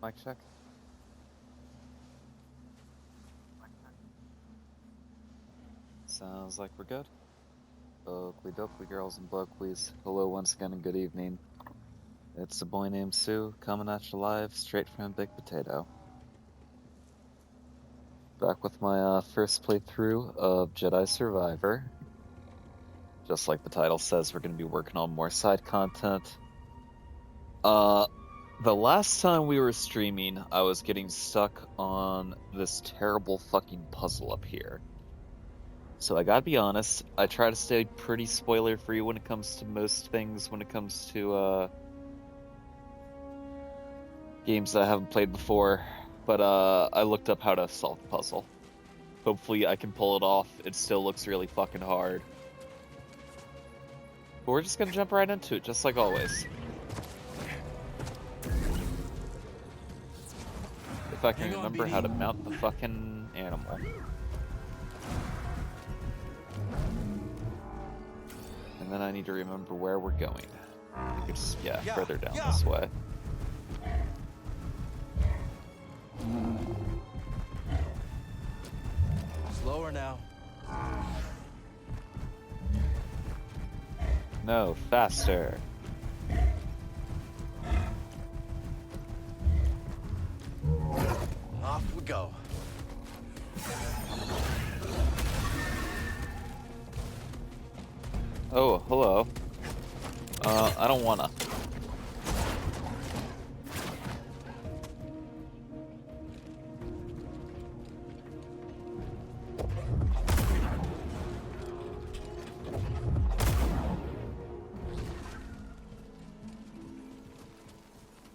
Mic check. Sounds like we're good. Oakley dokley, girls and blokeleys. Hello once again and good evening. It's a boy named Sue coming at you live straight from Big Potato. Back with my first playthrough of Jedi Survivor. Just like the title says, we're going to be working on more side content. The last time we were streaming, I was getting stuck on this terrible fucking puzzle up here. So I gotta be honest, I try to stay pretty spoiler-free when it comes to most things, when it comes to, games that I haven't played before. But, I looked up how to solve the puzzle. Hopefully I can pull it off. It still looks really fucking hard. But we're just gonna jump right into it, just like always. If I can remember how to mount the fucking animal. And then I need to remember where we're going. I think it's, yeah, further down this way. Slower now. No, faster. Off we go. Oh, hello. I don't wanna.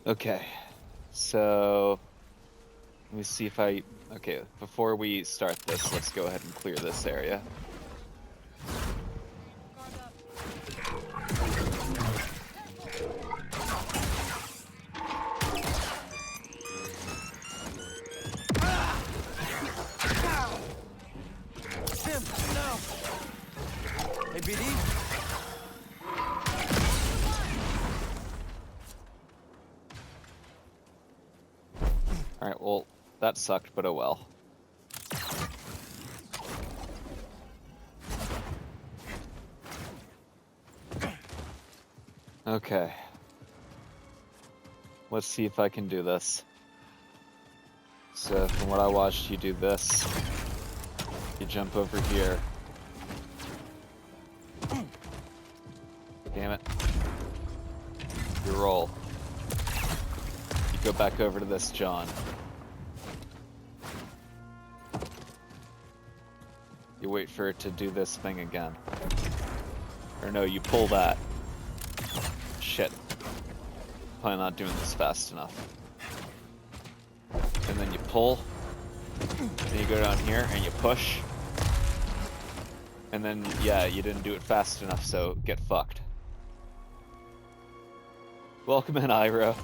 Okay, so let me see if okay, before we start this, let's go ahead and clear this area. Tim, no. Hey, BD. Alright, well, that sucked, but oh well. Okay. Let's see if I can do this. So, from what I watched, you do this. You jump over here. Damn it. You roll. You go back over to this, John. You wait for it to do this thing again. Or no, you pull that. Shit. Probably not doing this fast enough. And then you pull. Then you go down here and you push. And then, yeah, you didn't do it fast enough, so get fucked. Welcome in, Ira.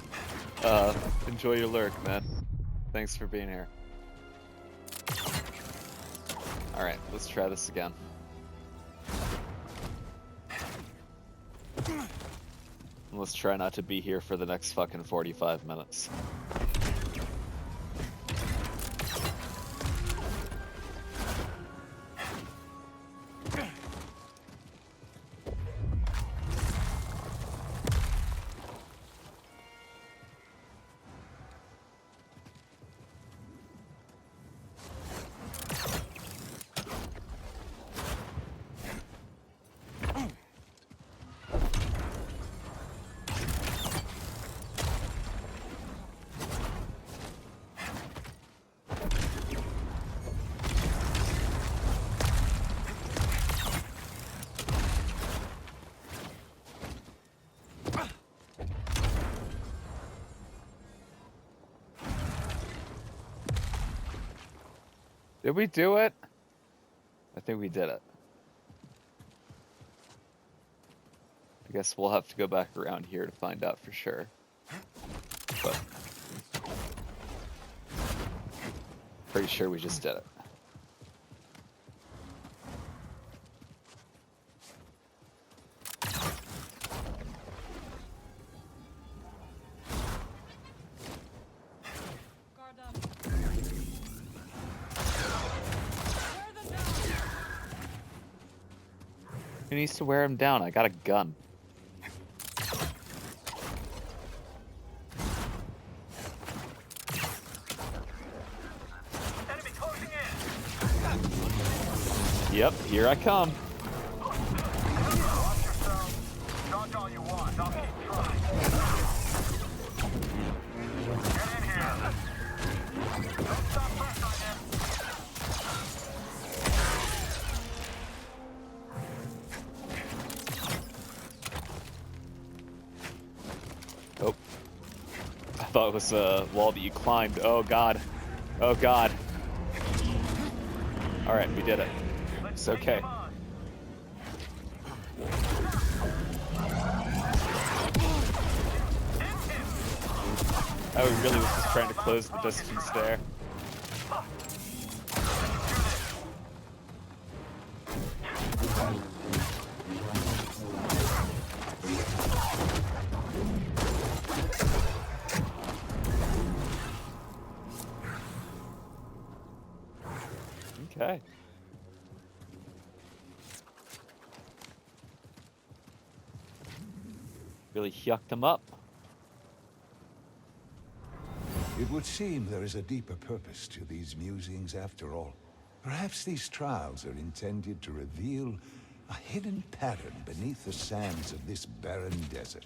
Enjoy your lurk, man. Thanks for being here. Alright, let's try this again. Let's try not to be here for the next fucking 45 minutes. Did we do it? I think we did it. I guess we'll have to go back around here to find out for sure. But pretty sure we just did it. needs to wear him down. I got a gun. Enemy closing in. Yep, here I come. Watch yourself. Dodge all you want. I'll keep trying. Get in here. Don't stop pressing on him. Oh. I thought it was a wall that you climbed. Oh god. Oh god. Alright, we did it. It's okay. I really was just trying to close the distance there. Okay. Really yucked him up. It would seem there is a deeper purpose to these musings after all. Perhaps these trials are intended to reveal a hidden pattern beneath the sands of this barren desert.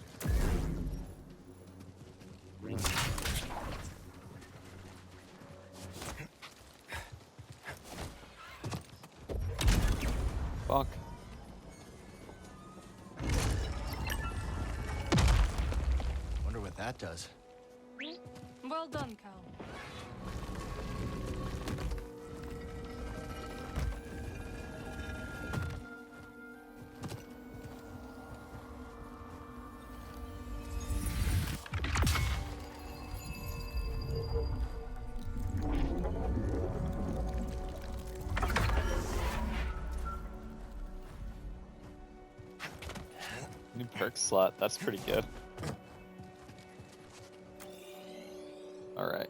Fuck. Wonder what that does. Well done, Cal. New perk slot. That's pretty good. Alright.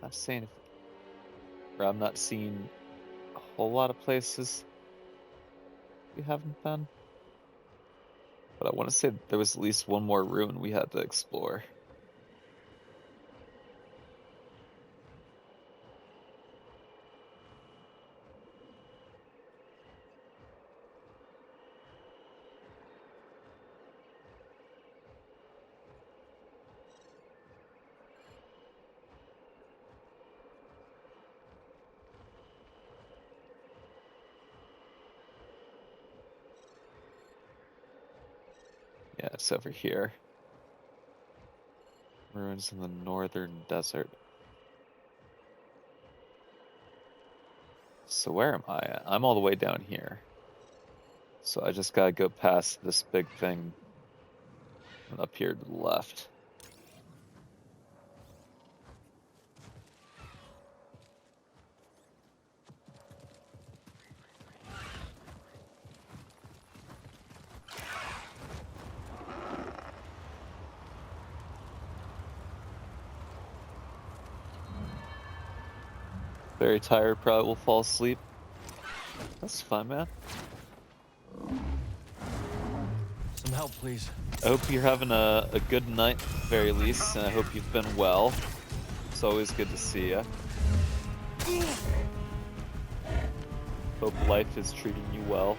I'm saying, or I'm not seeing a whole lot of places we haven't been. But I want to say that there was at least one more ruin we had to explore. Yeah, it's over here. Ruins in the northern desert. So where am I at? I'm all the way down here. So I just gotta go past this big thing and up here to the left. Very tired, probably will fall asleep. That's fine, man. Some help, please. I hope you're having a good night, at the very least, and I hope you've been well. It's always good to see you. Hope life is treating you well.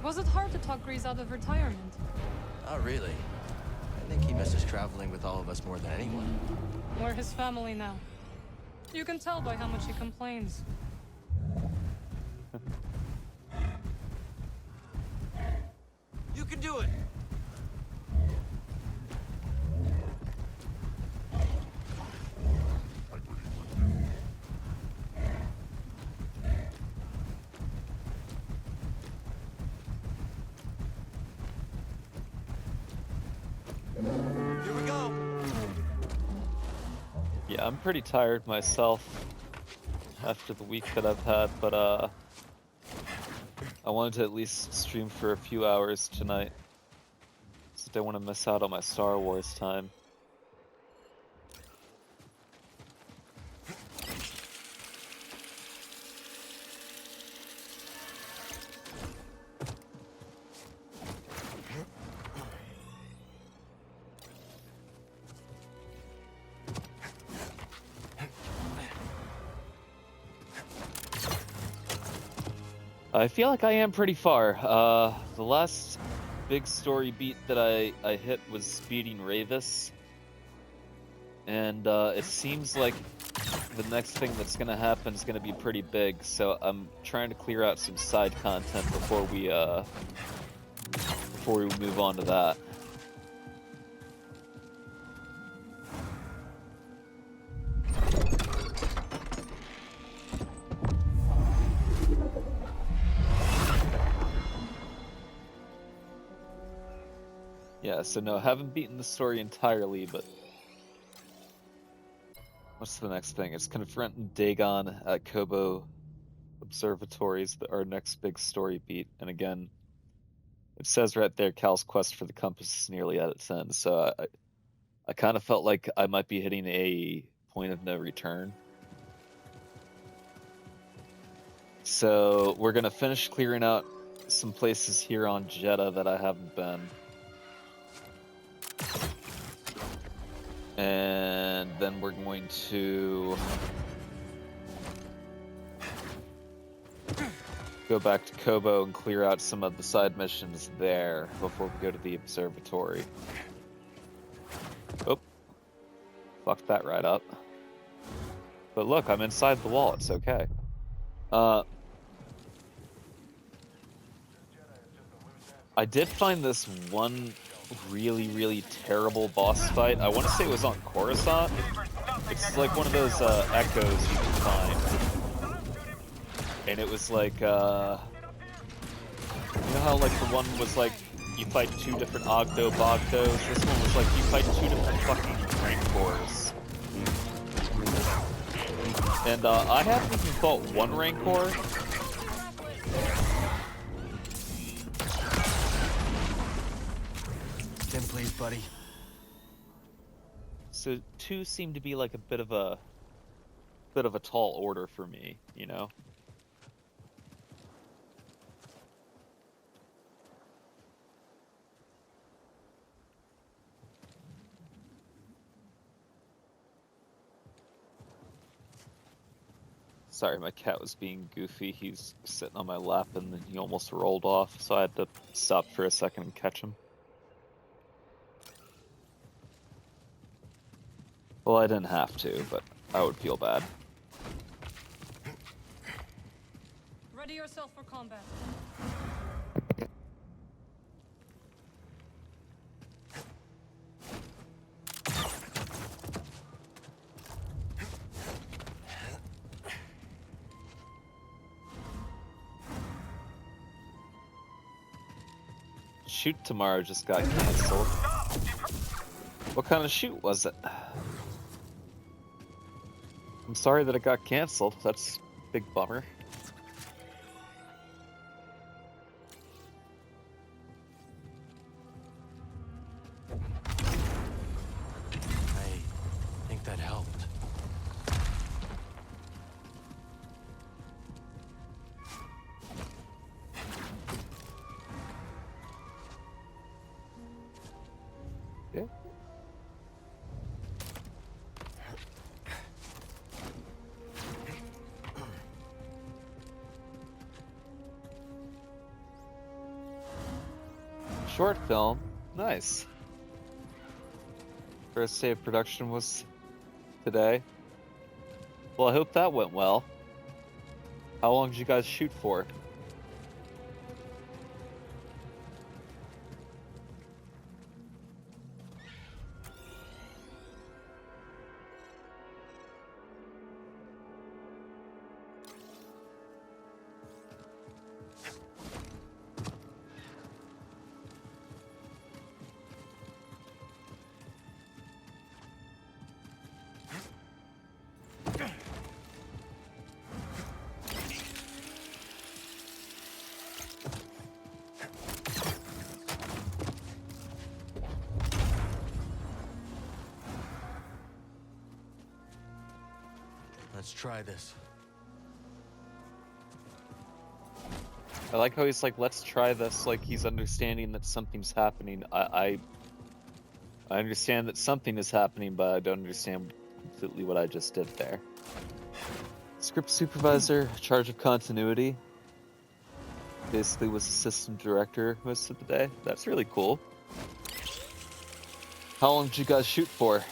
Was it hard to talk Grease out of retirement? Not really. I think he misses traveling with all of us more than anyone. We're his family now. You can tell by how much he complains. You can do it! Here we go! Yeah, I'm pretty tired myself after the week that I've had, but I wanted to at least stream for a few hours tonight. So I don't want to miss out on my Star Wars time. I feel like I am pretty far. The last big story beat that I hit was beating Ravis. And it seems like the next thing that's gonna happen is gonna be pretty big, so I'm trying to clear out some side content before we move on to that. Yeah, so no, haven't beaten the story entirely, but what's the next thing? It's confronting Dagon at Kobo Observatories, our next big story beat. And again, it says right there, Cal's quest for the compass is nearly at its end. So I kind of felt like I might be hitting a point of no return. So we're gonna finish clearing out some places here on Jeddah that I haven't been. And then we're going to go back to Kobo and clear out some of the side missions there before we go to the observatory. Oh, fucked that right up. But look, I'm inside the wall, it's okay. I did find this one really, really terrible boss fight. I want to say it was on Coruscant. It's like one of those echoes you can find. And it was like, you know how like the one was like, you fight two different Ogdo Bogdos? This one was like, you fight two different fucking Rancors. And I haven't even fought one Rancor. Tim, please, buddy. So two seem to be like a bit of a tall order for me, you know? Sorry, my cat was being goofy. He's sitting on my lap and then he almost rolled off, so I had to stop for a second and catch him. Well, I didn't have to, but I would feel bad. Ready yourself for combat. Shoot tomorrow just got canceled. What kind of shoot was it? I'm sorry that it got canceled. That's a big bummer. I think that helped. Yeah. Short film. Nice. First day of production was today. Well, I hope that went well. How long did you guys shoot for? Let's try this. I like how he's like, let's try this, like he's understanding that something's happening. I understand that something is happening, but I don't understand completely what I just did there. Script supervisor, charge of continuity. Basically was assistant director most of the day. That's really cool. How long did you guys shoot for?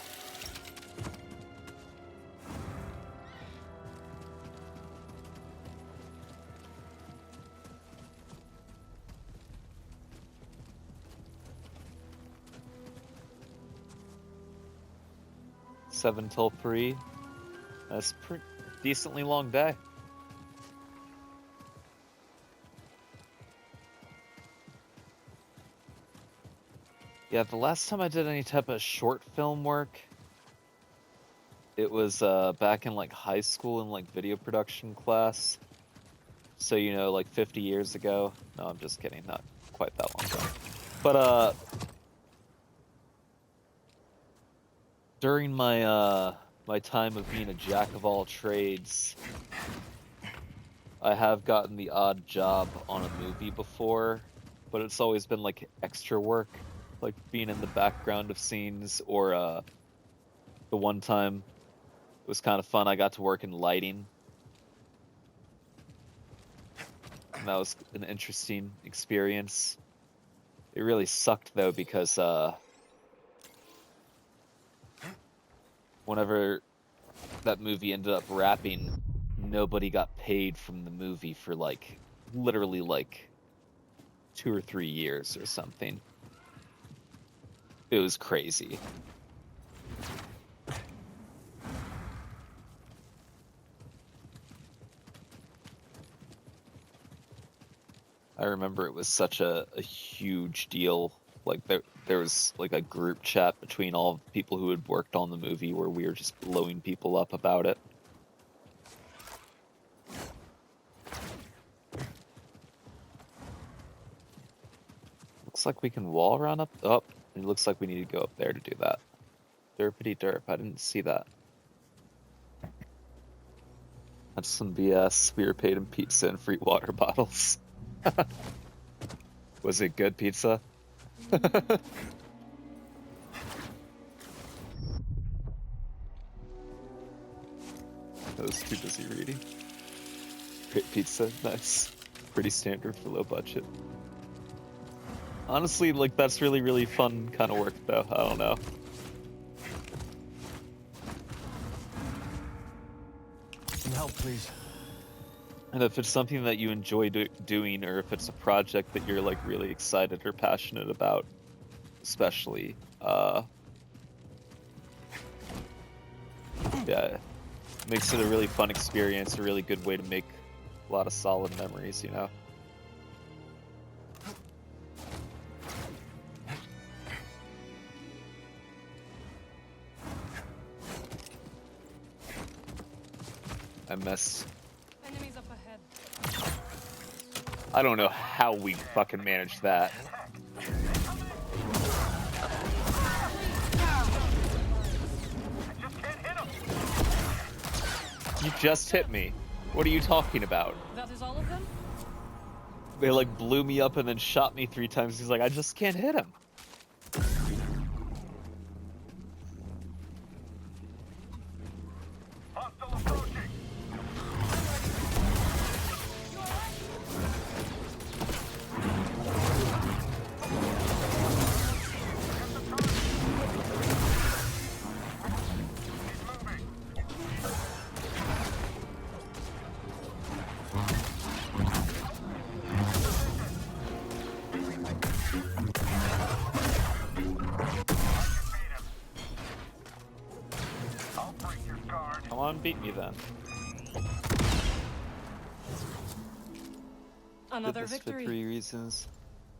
Seven till 3. That's a pretty decently long day. Yeah, the last time I did any type of short film work, it was back in like high school in like video production class. So, you know, like 50 years ago. No, I'm just kidding, not quite that long ago. But during my my time of being a jack of all trades, I have gotten the odd job on a movie before, but it's always been like extra work, like being in the background of scenes, or the one time it was kind of fun, I got to work in lighting. And that was an interesting experience. It really sucked though, because whenever that movie ended up wrapping, nobody got paid from the movie for like literally like 2 or 3 years or something. It was crazy. I remember it was such a huge deal. Like there was like a group chat between all the people who had worked on the movie where we were just blowing people up about it. Looks like we can wall run up. Oh, it looks like we need to go up there to do that. Derpity derp, I didn't see that. That's some BS. We were paid in pizza and free water bottles. Was it good pizza? I was too busy reading. Great pizza, nice. Pretty standard for low budget. Honestly, like, that's really, really fun kind of work, though. I don't know. Some help, please. And if it's something that you enjoy doing, or if it's a project that you're, like, really excited or passionate about, especially, yeah, it makes it a really fun experience, a really good way to make a lot of solid memories, you know? I missed. Enemies up ahead. I don't know how we fucking managed that. Just can't hit him. You just hit me. What are you talking about? That is all of them? They like blew me up and then shot me 3 times. He's like, I just can't hit him. Hostile approaching. I'll break your guard. Come on, beat me then. Another Did this for victory. 3 reasons.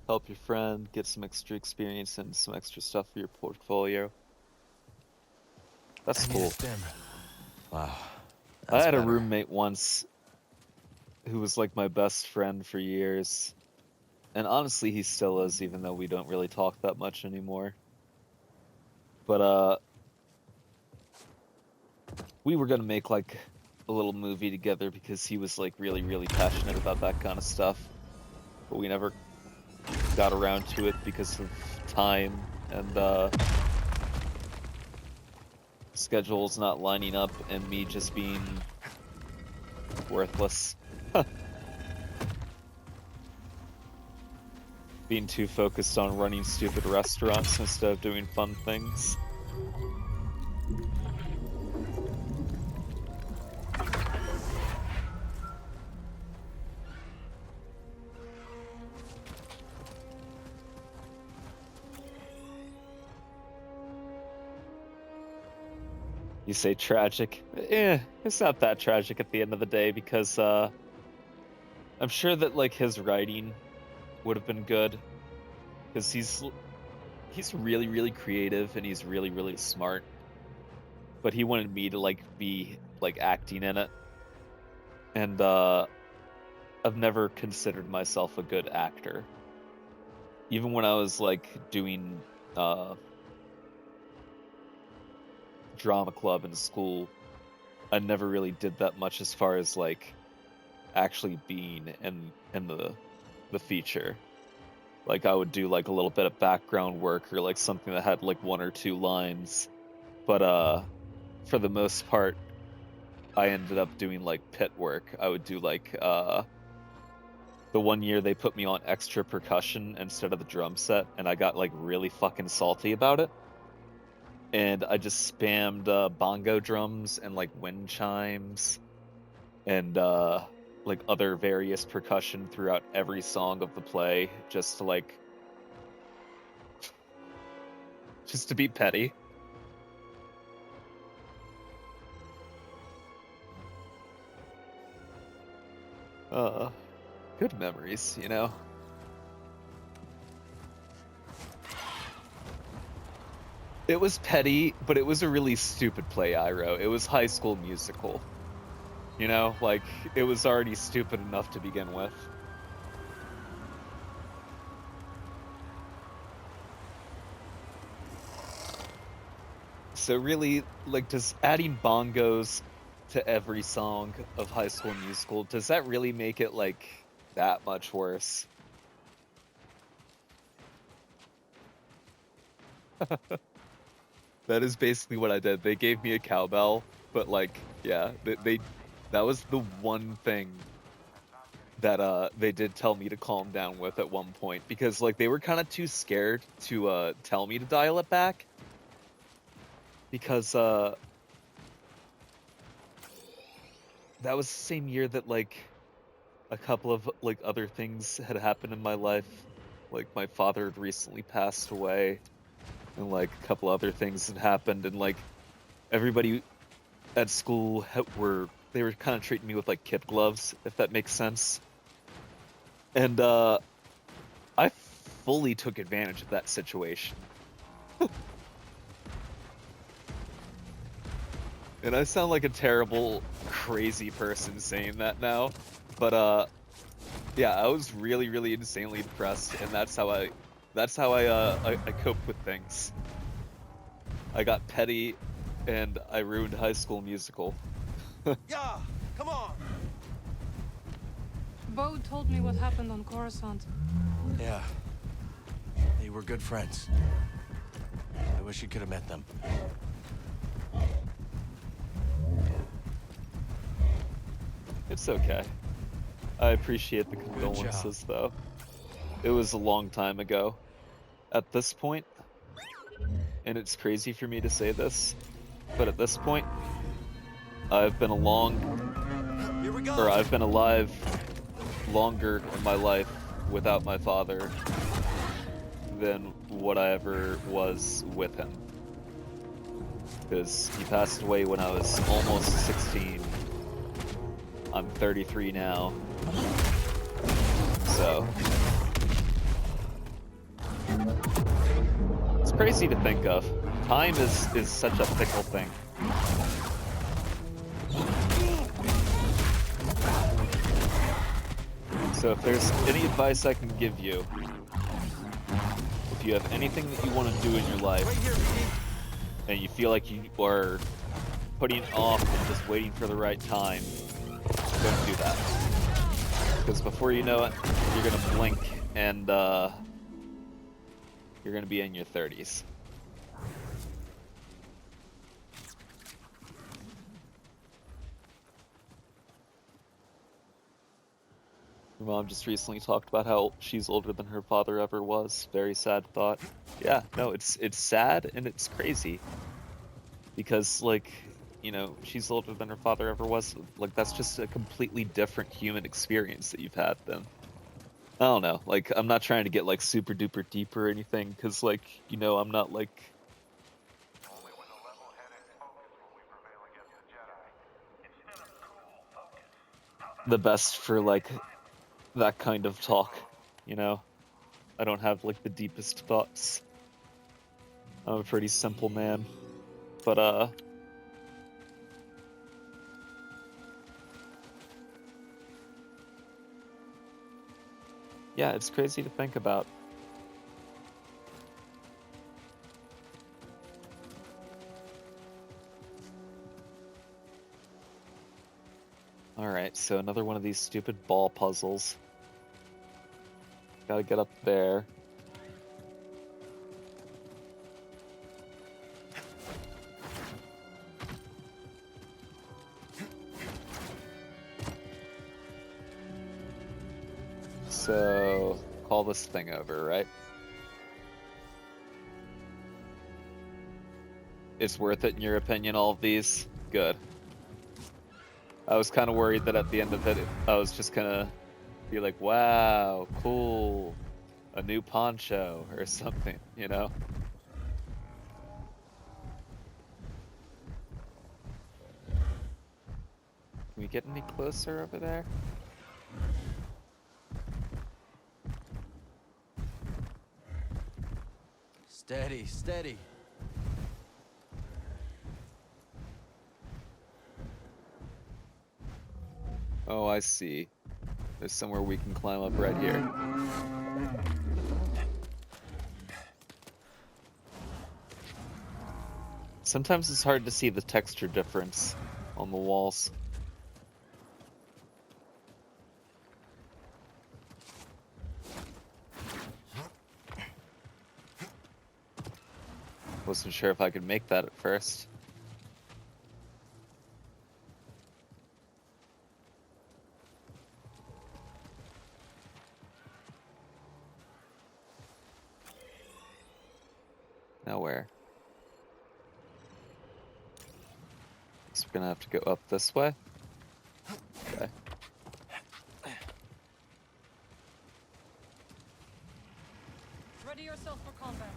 Help your friend, get some extra experience and some extra stuff for your portfolio. That's I need a cool. stim. Wow. I had a better. roommate once who was like my best friend for years. And honestly, he still is, even though we don't really talk that much anymore. But, we were gonna make like a little movie together because he was like really, really passionate about that kind of stuff. But we never got around to it because of time and schedules not lining up and me just being worthless. Being too focused on running stupid restaurants instead of doing fun things. You say tragic? It's not that tragic at the end of the day because I'm sure that like his writing would have been good because he's really, really creative and he's really, really smart. But he wanted me to like be like acting in it, and I've never considered myself a good actor. Even when I was like doing drama club in school, I never really did that much as far as like actually being in the feature. Like I would do like a little bit of background work or like something that had like 1 or 2 lines, but for the most part I ended up doing like pit work. I would do like the one year they put me on extra percussion instead of the drum set, and I got like really fucking salty about it. And I just spammed bongo drums and like wind chimes and like other various percussion throughout every song of the play just to like just to be petty. Good memories, you know? It was petty, but it was a really stupid play I wrote. It was High School Musical. You know, like, it was already stupid enough to begin with. So really, like, does adding bongos to every song of High School Musical, does that really make it, like, that much worse? That is basically what I did. They gave me a cowbell, but like, yeah, that was the one thing that they did tell me to calm down with at one point, because like they were kind of too scared to tell me to dial it back, because that was the same year that like a couple of like other things had happened in my life. Like my father had recently passed away, and like a couple other things had happened, and like everybody at school were kind of treating me with like kid gloves, if that makes sense. And I fully took advantage of that situation. And I sound like a terrible, crazy person saying that now, but yeah, I was really, really insanely depressed, and that's how I coped with things. I got petty, and I ruined High School Musical. Yeah, come on. Bo told me what happened on Coruscant. Yeah. They were good friends. I wish you could have met them. It's okay. I appreciate the condolences, though. It was a long time ago. At this point, and it's crazy for me to say this, but at this point, I've been I've been alive longer in my life without my father than what I ever was with him. Because he passed away when I was almost 16. I'm 33 now. So it's crazy to think of. Time is such a fickle thing. So if there's any advice I can give you, if you have anything that you want to do in your life, and you feel like you are putting it off and just waiting for the right time, don't do that. Because before you know it, you're gonna blink and you're gonna be in your 30s. Your mom just recently talked about how she's older than her father ever was. Very sad thought. Yeah, no, it's sad and it's crazy. Because, like, you know, she's older than her father ever was. Like, that's just a completely different human experience that you've had then. I don't know. Like, I'm not trying to get, like, super duper deep or anything. Because, like, you know, I'm not, like, Only when the level-headed focus will we prevail against the Jedi. Instead of cool focus, how about the best for, like, that kind of talk, you know? I don't have, like, the deepest thoughts. I'm a pretty simple man. But, yeah, it's crazy to think about. Alright, so another one of these stupid ball puzzles. Gotta get up there. So, call this thing over, right? It's worth it in your opinion, all of these? Good. I was kind of worried that at the end of it, I was just gonna be like, wow, cool, a new poncho or something, you know? Can we get any closer over there? Steady, steady. Oh, I see. There's somewhere we can climb up right here. Sometimes it's hard to see the texture difference on the walls. Wasn't sure if I could make that at first. Now where? Guess we're gonna have to go up this way. Okay. Ready yourself for combat.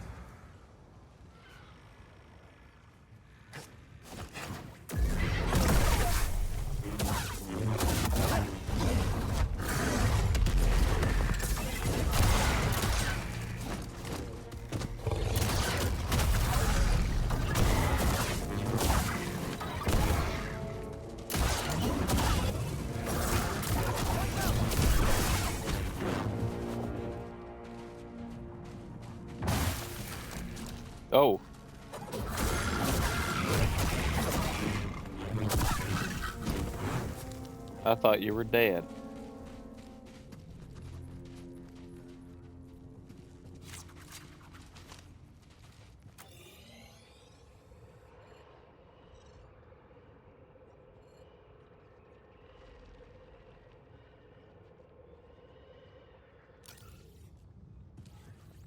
Oh. I thought you were dead.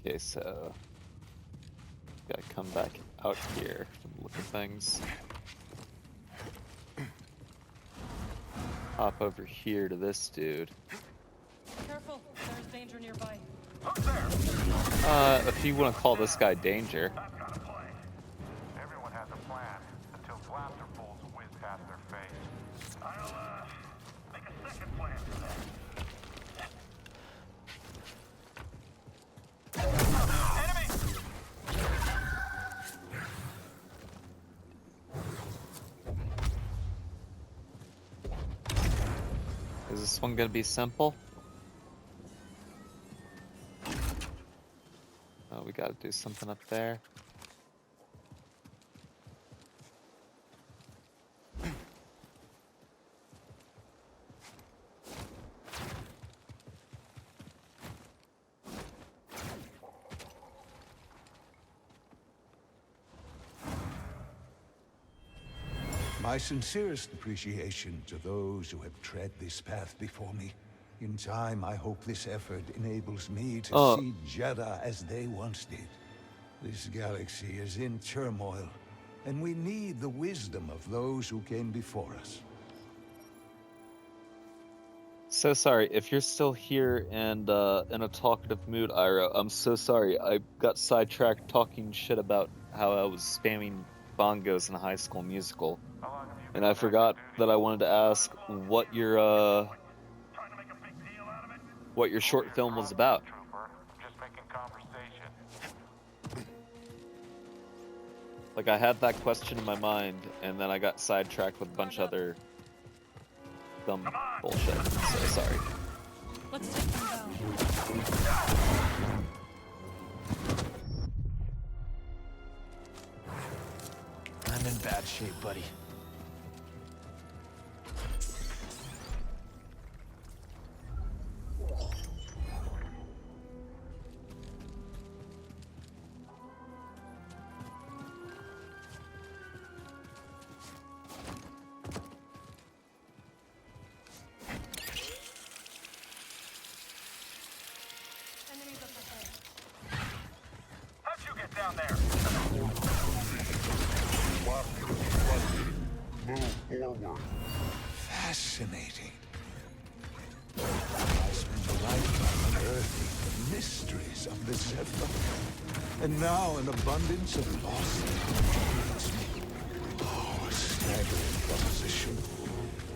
Okay, so gotta come back out here from the look of things. Hop over here to this dude. Careful, there's danger nearby. Who's there? If you want to call this guy Danger. That's gotta play. Everyone has a plan until blaster bolts whiz past their face. I'll, make a second plan for that. Enemy! Is this one gonna be simple? Oh, we gotta do something up there. My sincerest appreciation to those who have tread this path before me. In time, I hope this effort enables me to Oh, see Jedi as they once did. This galaxy is in turmoil, and we need the wisdom of those who came before us. so sorry. If you're still here and in a talkative mood, Ira, I'm so sorry. I got sidetracked talking shit about how I was spamming bongos in High School Musical, How long have you and been I on active forgot duty? that I wanted to ask what your Trying to make a big deal out of it? what your short film was about. Trooper, just making conversation. Like, I had that question in my mind, and then I got sidetracked with a bunch of other dumb bullshit. So sorry. Let's take them down. I'm in bad shape, buddy. Enemies up ahead. How'd you get down there? Fascinating. I spent a lifetime unearthing the mysteries of the Zephyr. And now an abundance of lost knowledge. Oh, a staggering proposition.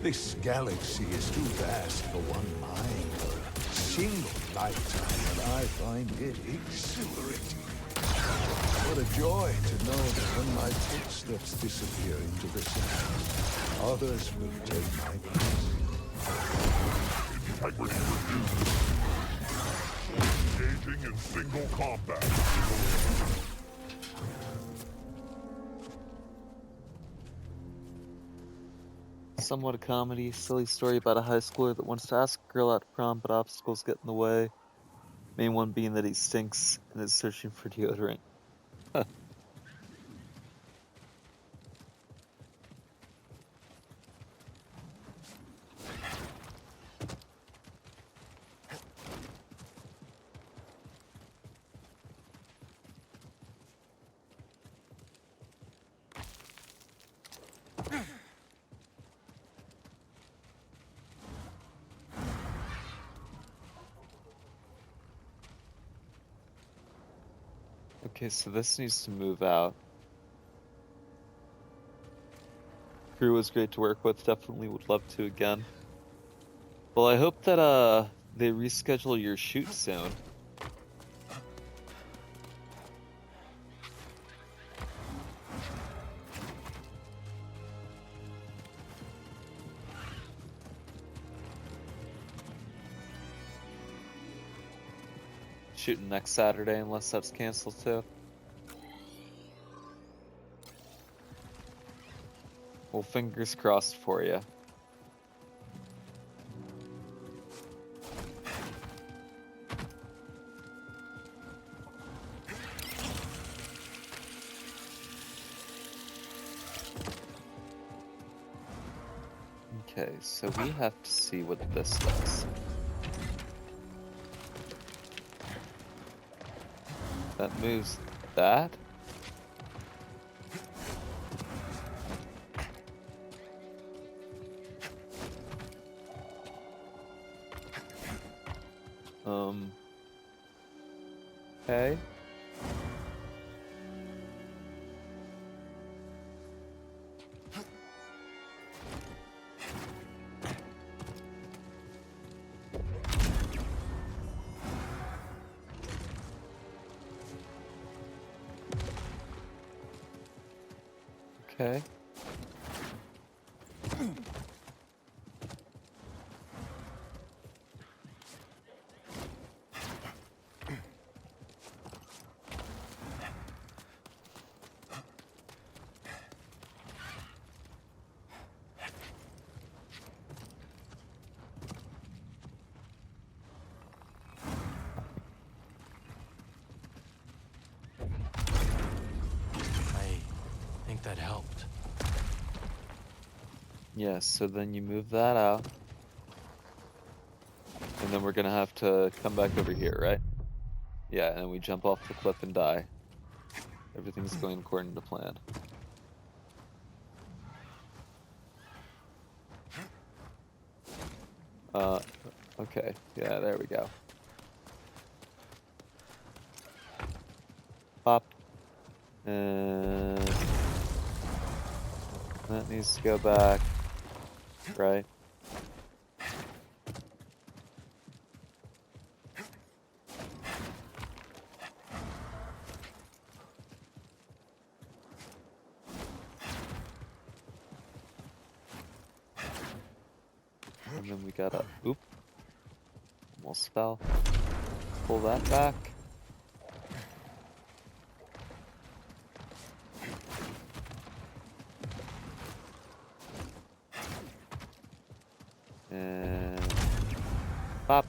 This galaxy is too vast for one mind or a single lifetime, and I find it exhilarating. What a joy to know that when my footsteps disappear into the sand, others will take my place. Integrity reduced. Engaging in single combat. Somewhat a comedy, silly story about a high schooler that wants to ask a girl out to prom, but obstacles get in the way. Main one being that he stinks and is searching for deodorant. Okay, so this needs to move out. Crew was great to work with, definitely would love to again. Well, I hope that they reschedule your shoot soon. Shooting next Saturday unless that's canceled too. Well, fingers crossed for you. Okay, so we have to see what this does. That moves that. Okay. Okay. I think that helped. Yeah, so then you move that out. And then we're gonna have to come back over here, right? Yeah, and we jump off the cliff and die. Everything's going according to plan. Okay. Yeah, there we go. Pop. And that needs to go back, right? And then we gotta, oop, almost fell. Pull that back. And pop.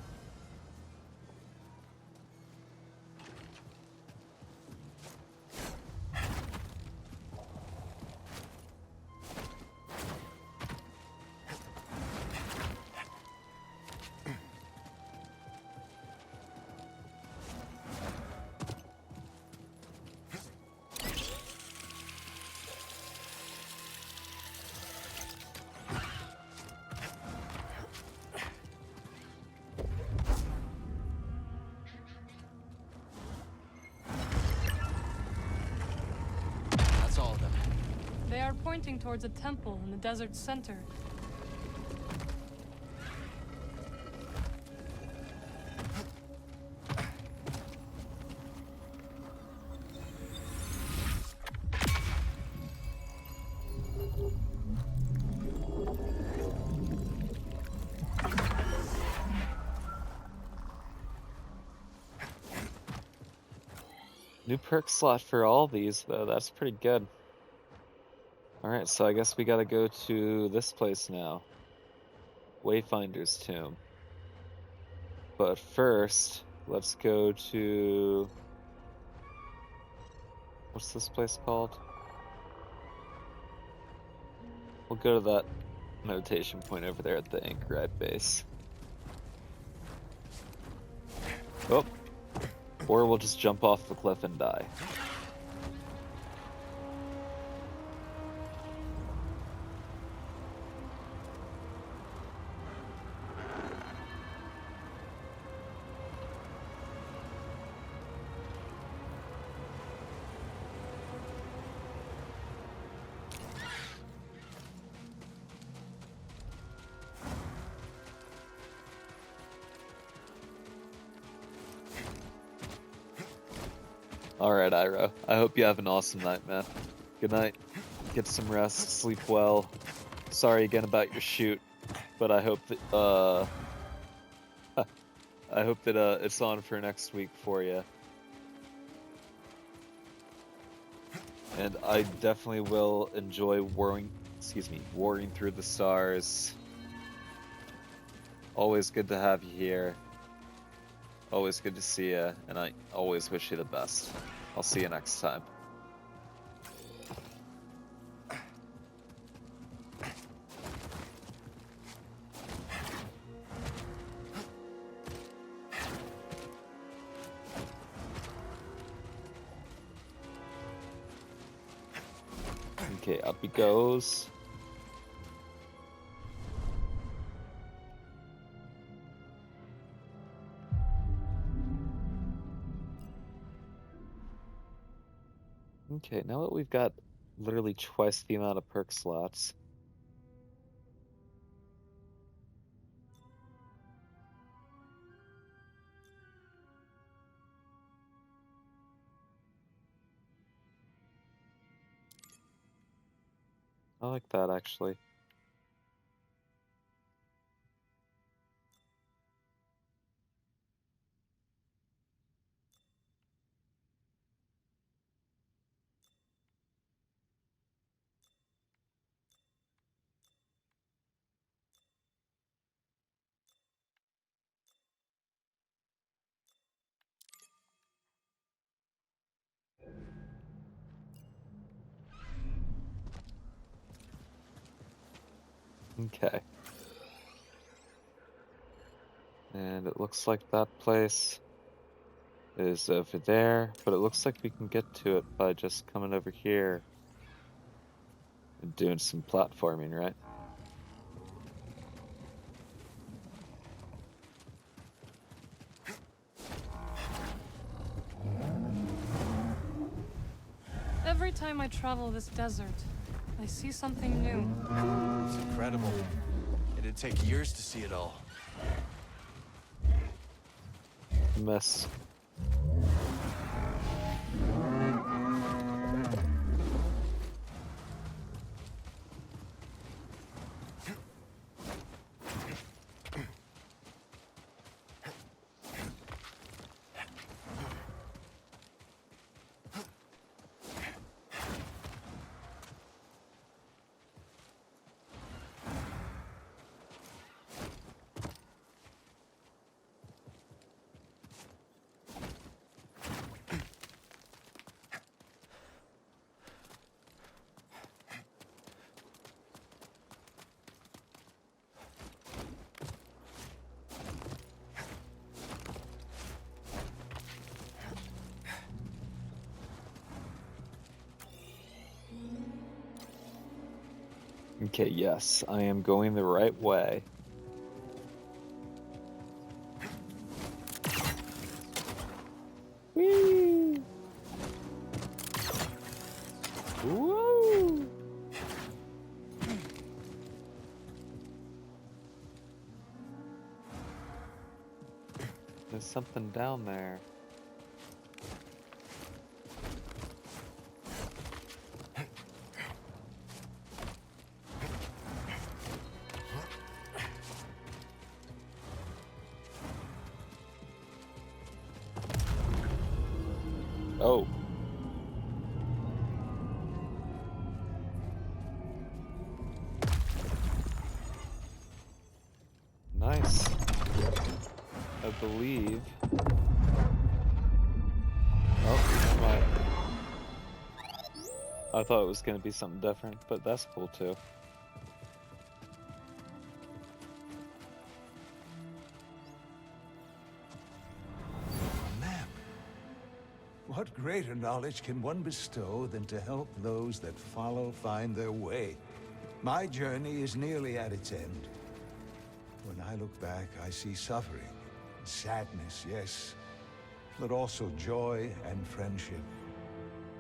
That's all of them. They are pointing towards a temple in the desert's center. New perk slot for all these, though. That's pretty good. Alright, so I guess we gotta go to this place now. Wayfinder's Tomb. But first, let's go to... What's this place called? We'll go to that meditation point over there at the Anchorite base. Oh! Or we'll just jump off the cliff and die. Alright, Iro. I hope you have an awesome night, man. Good night. Get some rest. Sleep well. Sorry again about your shoot, but I hope that I hope that it's on for next week for you. And I definitely will enjoy warring through the stars. Always good to have you here. Always good to see you, and I always wish you the best. I'll see you next time. Okay, up he goes. Okay, now that we've got literally twice the amount of perk slots. I like that, actually. Okay. And it looks like that place is over there, but it looks like we can get to it by just coming over here and doing some platforming, right? Every time I travel this desert, I see something new. It's incredible. It'd take years to see it all. Mess. Okay, yes, I am going the right way. Whee! Woo! There's something down there. Oh. Nice. I believe. Oh, my. I thought it was going to be something different, but that's cool too. A map. What greater knowledge can one bestow than to help those that follow find their way? My journey is nearly at its end. When I look back, I see suffering, sadness, yes, but also joy and friendship.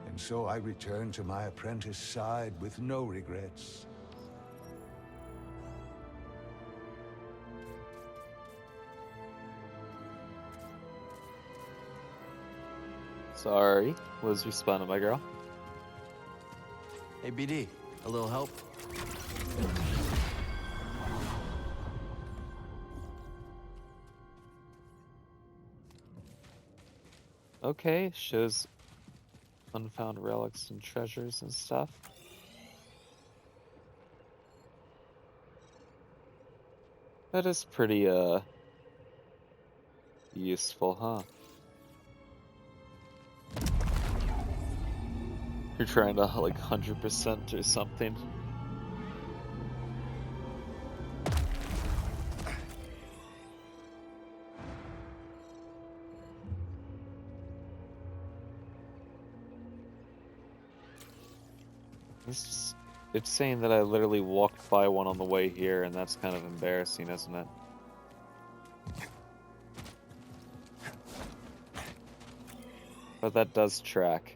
And so I return to my apprentice side with no regrets. Sorry, was responding, my girl. Hey, BD, a little help? Okay, shows unfound relics and treasures and stuff. That is pretty, useful, huh? You're trying to, like, 100% or something. It's saying that I literally walked by one on the way here, and that's kind of embarrassing, isn't it? But that does track.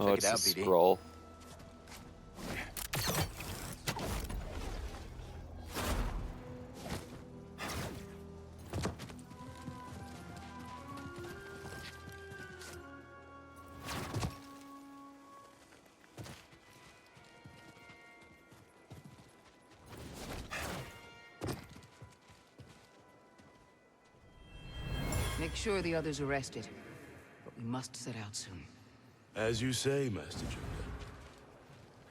Oh, Check it's it out, a BD. scroll. Make sure the others are rested. But we must set out soon. As you say, Master Yoda.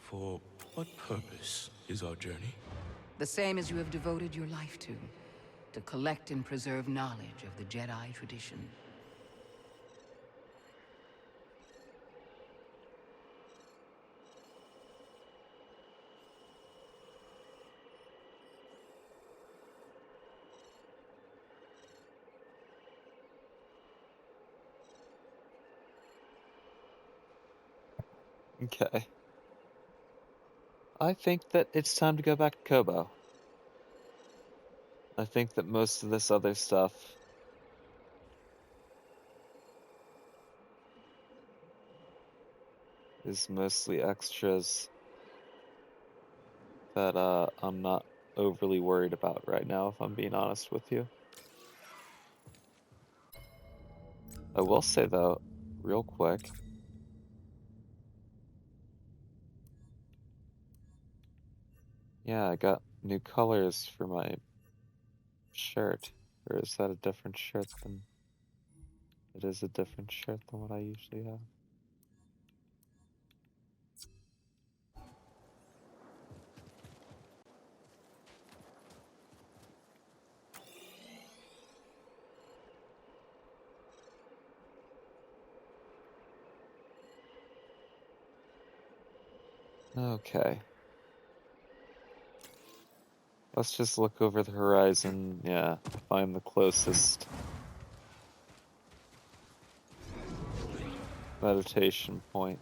For what purpose is our journey? The same as you have devoted your life to collect and preserve knowledge of the Jedi tradition. Okay. I think that it's time to go back to Kobo. I think that most of this other stuff is mostly extras that I'm not overly worried about right now, if I'm being honest with you. I will say though, real quick, yeah, I got new colors for my shirt. Or is that a different shirt than... It is a different shirt than what I usually have. Okay. Let's just look over the horizon, yeah, find the closest meditation point.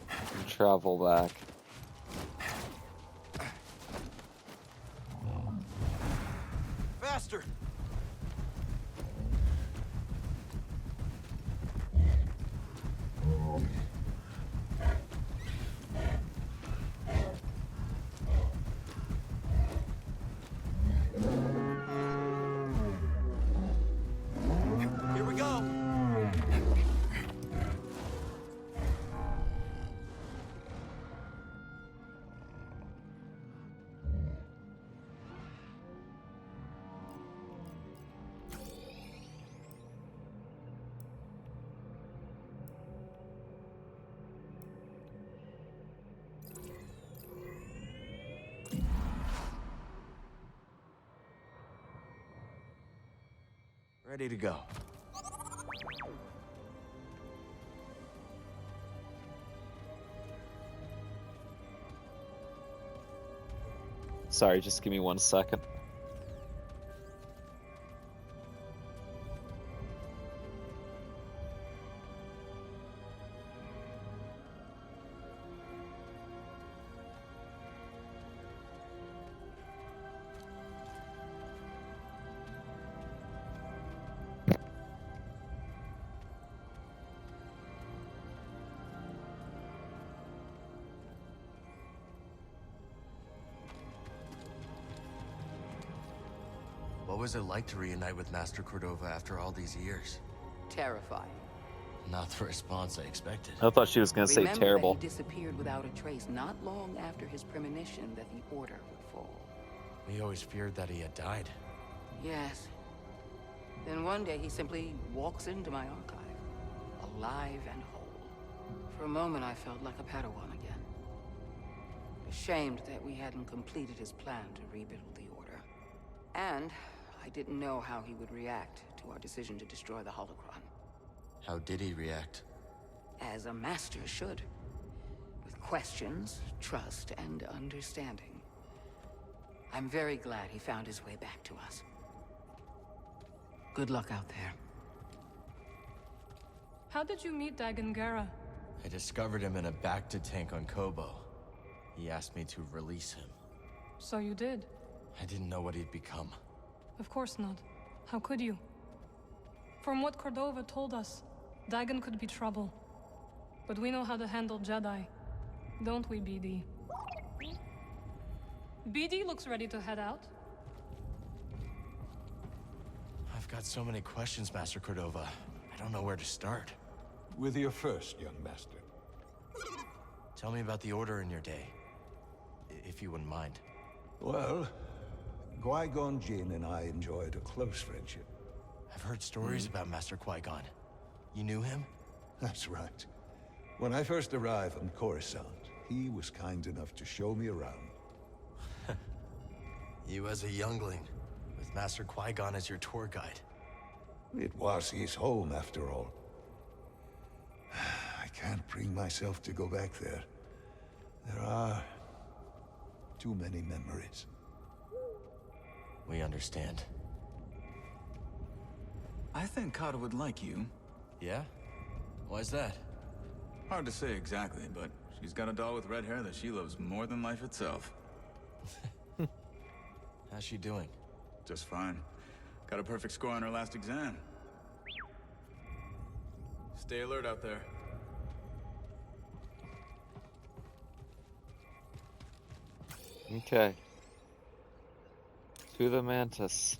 And travel back. Faster! Here we go! Ready to go. Sorry, just give me 1 second. What was it like to reunite with Master Cordova after all these years? Terrifying. Not the response I expected. I thought she was gonna say Remember terrible. that he disappeared without a trace not long after his premonition that the Order would fall. We always feared that he had died. Yes. Then one day he simply walks into my archive, alive and whole. For a moment I felt like a Padawan again. Ashamed that we hadn't completed his plan to rebuild the Order. And I didn't know how he would react to our decision to destroy the holocron. How did he react? As a master should. With questions, trust, and understanding. I'm very glad he found his way back to us. Good luck out there. How did you meet Dagan Gera? I discovered him in a Bacta tank on Kobo. He asked me to release him. So you did? I didn't know what he'd become. Of course not. How could you? From what Cordova told us, Dagan could be trouble. But we know how to handle Jedi. Don't we, BD? BD looks ready to head out. I've got so many questions, Master Cordova. I don't know where to start. With your first, young master. Tell me about the Order in your day. If you wouldn't mind. Well, Qui-Gon Jinn and I enjoyed a close friendship. I've heard stories about Master Qui-Gon. You knew him? That's right. When I first arrived on Coruscant, he was kind enough to show me around. You as a youngling, with Master Qui-Gon as your tour guide. It was his home, after all. I can't bring myself to go back there. There are too many memories. We understand. I think Kata would like you. Yeah? Why's that? Hard to say exactly, but she's got a doll with red hair that she loves more than life itself. How's she doing? Just fine. Got a perfect score on her last exam. Stay alert out there. Okay. To the Mantis.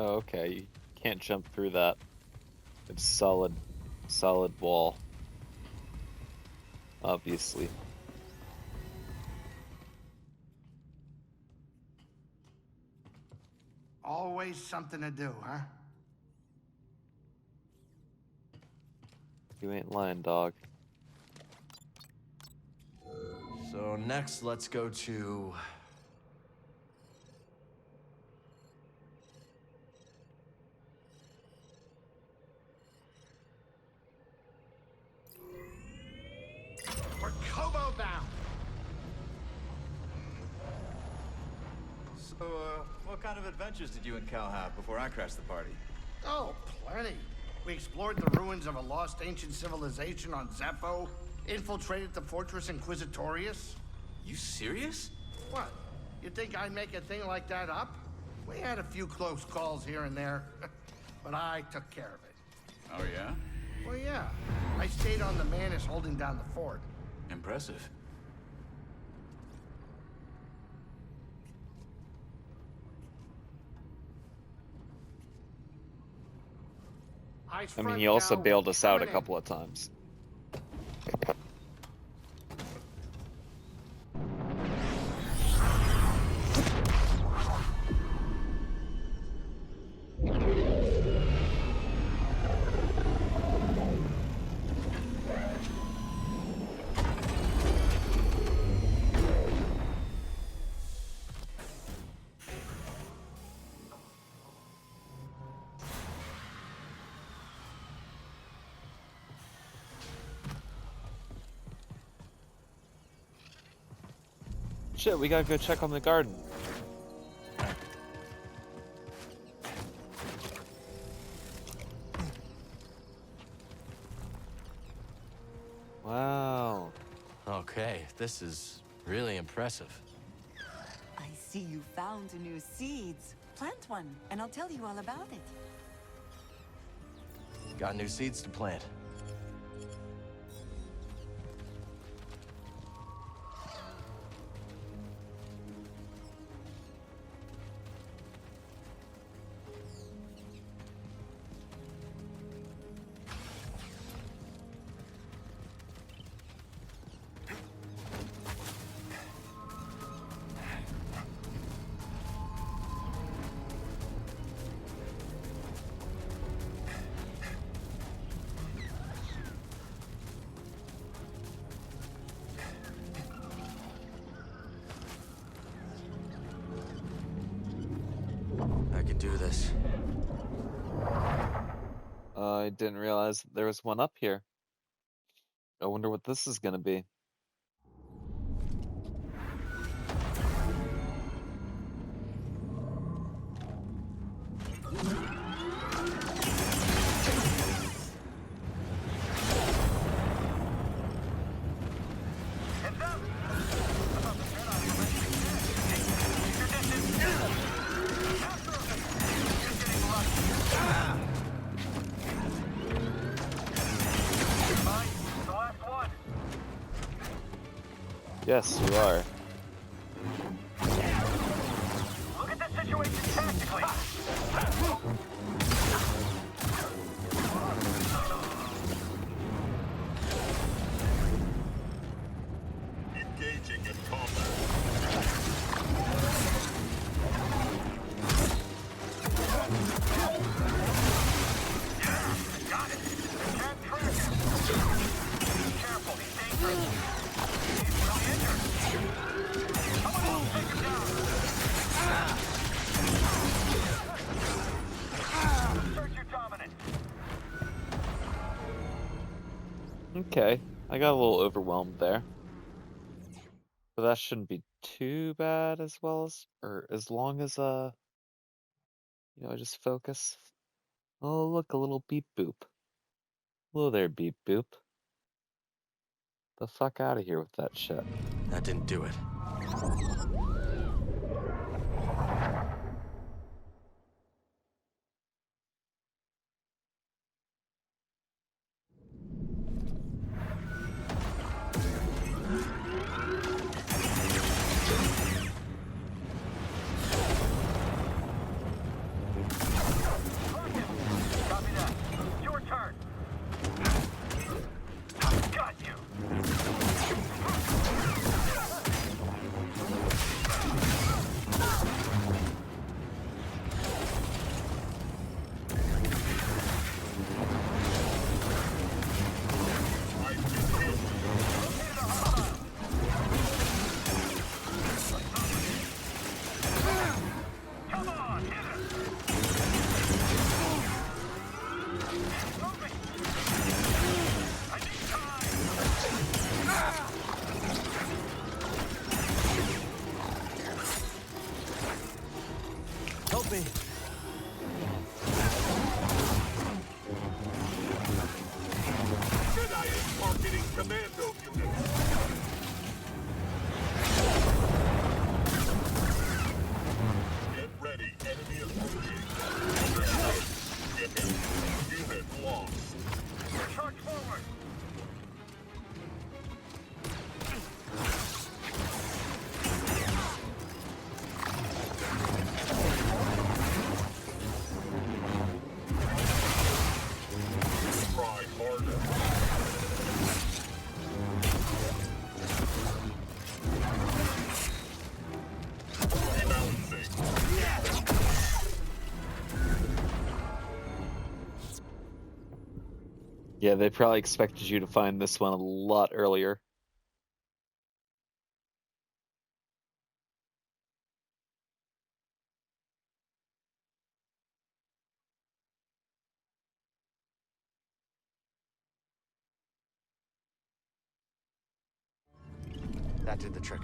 Oh, okay. You can't jump through that. It's solid wall. Obviously. Always something to do, huh? You ain't lying, dog. So next, let's go to... We're Kobo bound. So, what kind of adventures did you and Cal have before I crashed the party? Oh, plenty. We explored the ruins of a lost ancient civilization on Zepho, infiltrated the Fortress Inquisitorius. You serious? What? You think I'd make a thing like that up? We had a few close calls here and there, but I took care of it. Oh, yeah? Well, yeah. I stayed on the Mantis holding down the fort. Impressive. I mean, he also bailed us out a couple of times. Shit, we gotta go check on the garden. Wow. Okay, this is really impressive. I see you found new seeds. Plant one, and I'll tell you all about it. Got new seeds to plant. I can do this. I didn't realize there was one up here. I wonder what this is gonna be. Yes, you are. Look at the situation tactically. Okay, I got a little overwhelmed there. But that shouldn't be too bad as well as, or as long as, I just focus. Oh, look, a little beep boop. Hello there, beep boop. The fuck out of here with that shit. That didn't do it. Copy that. Your turn. Got you. Come on, hit it. Moving. I need time. Help me. Jedi marketing commando unit. Get ready, enemy approaching. Get him. Unit lost. Charge forward. Try harder. Rebalancing. Yeah, they probably expected you to find this one a lot earlier. That did the trick.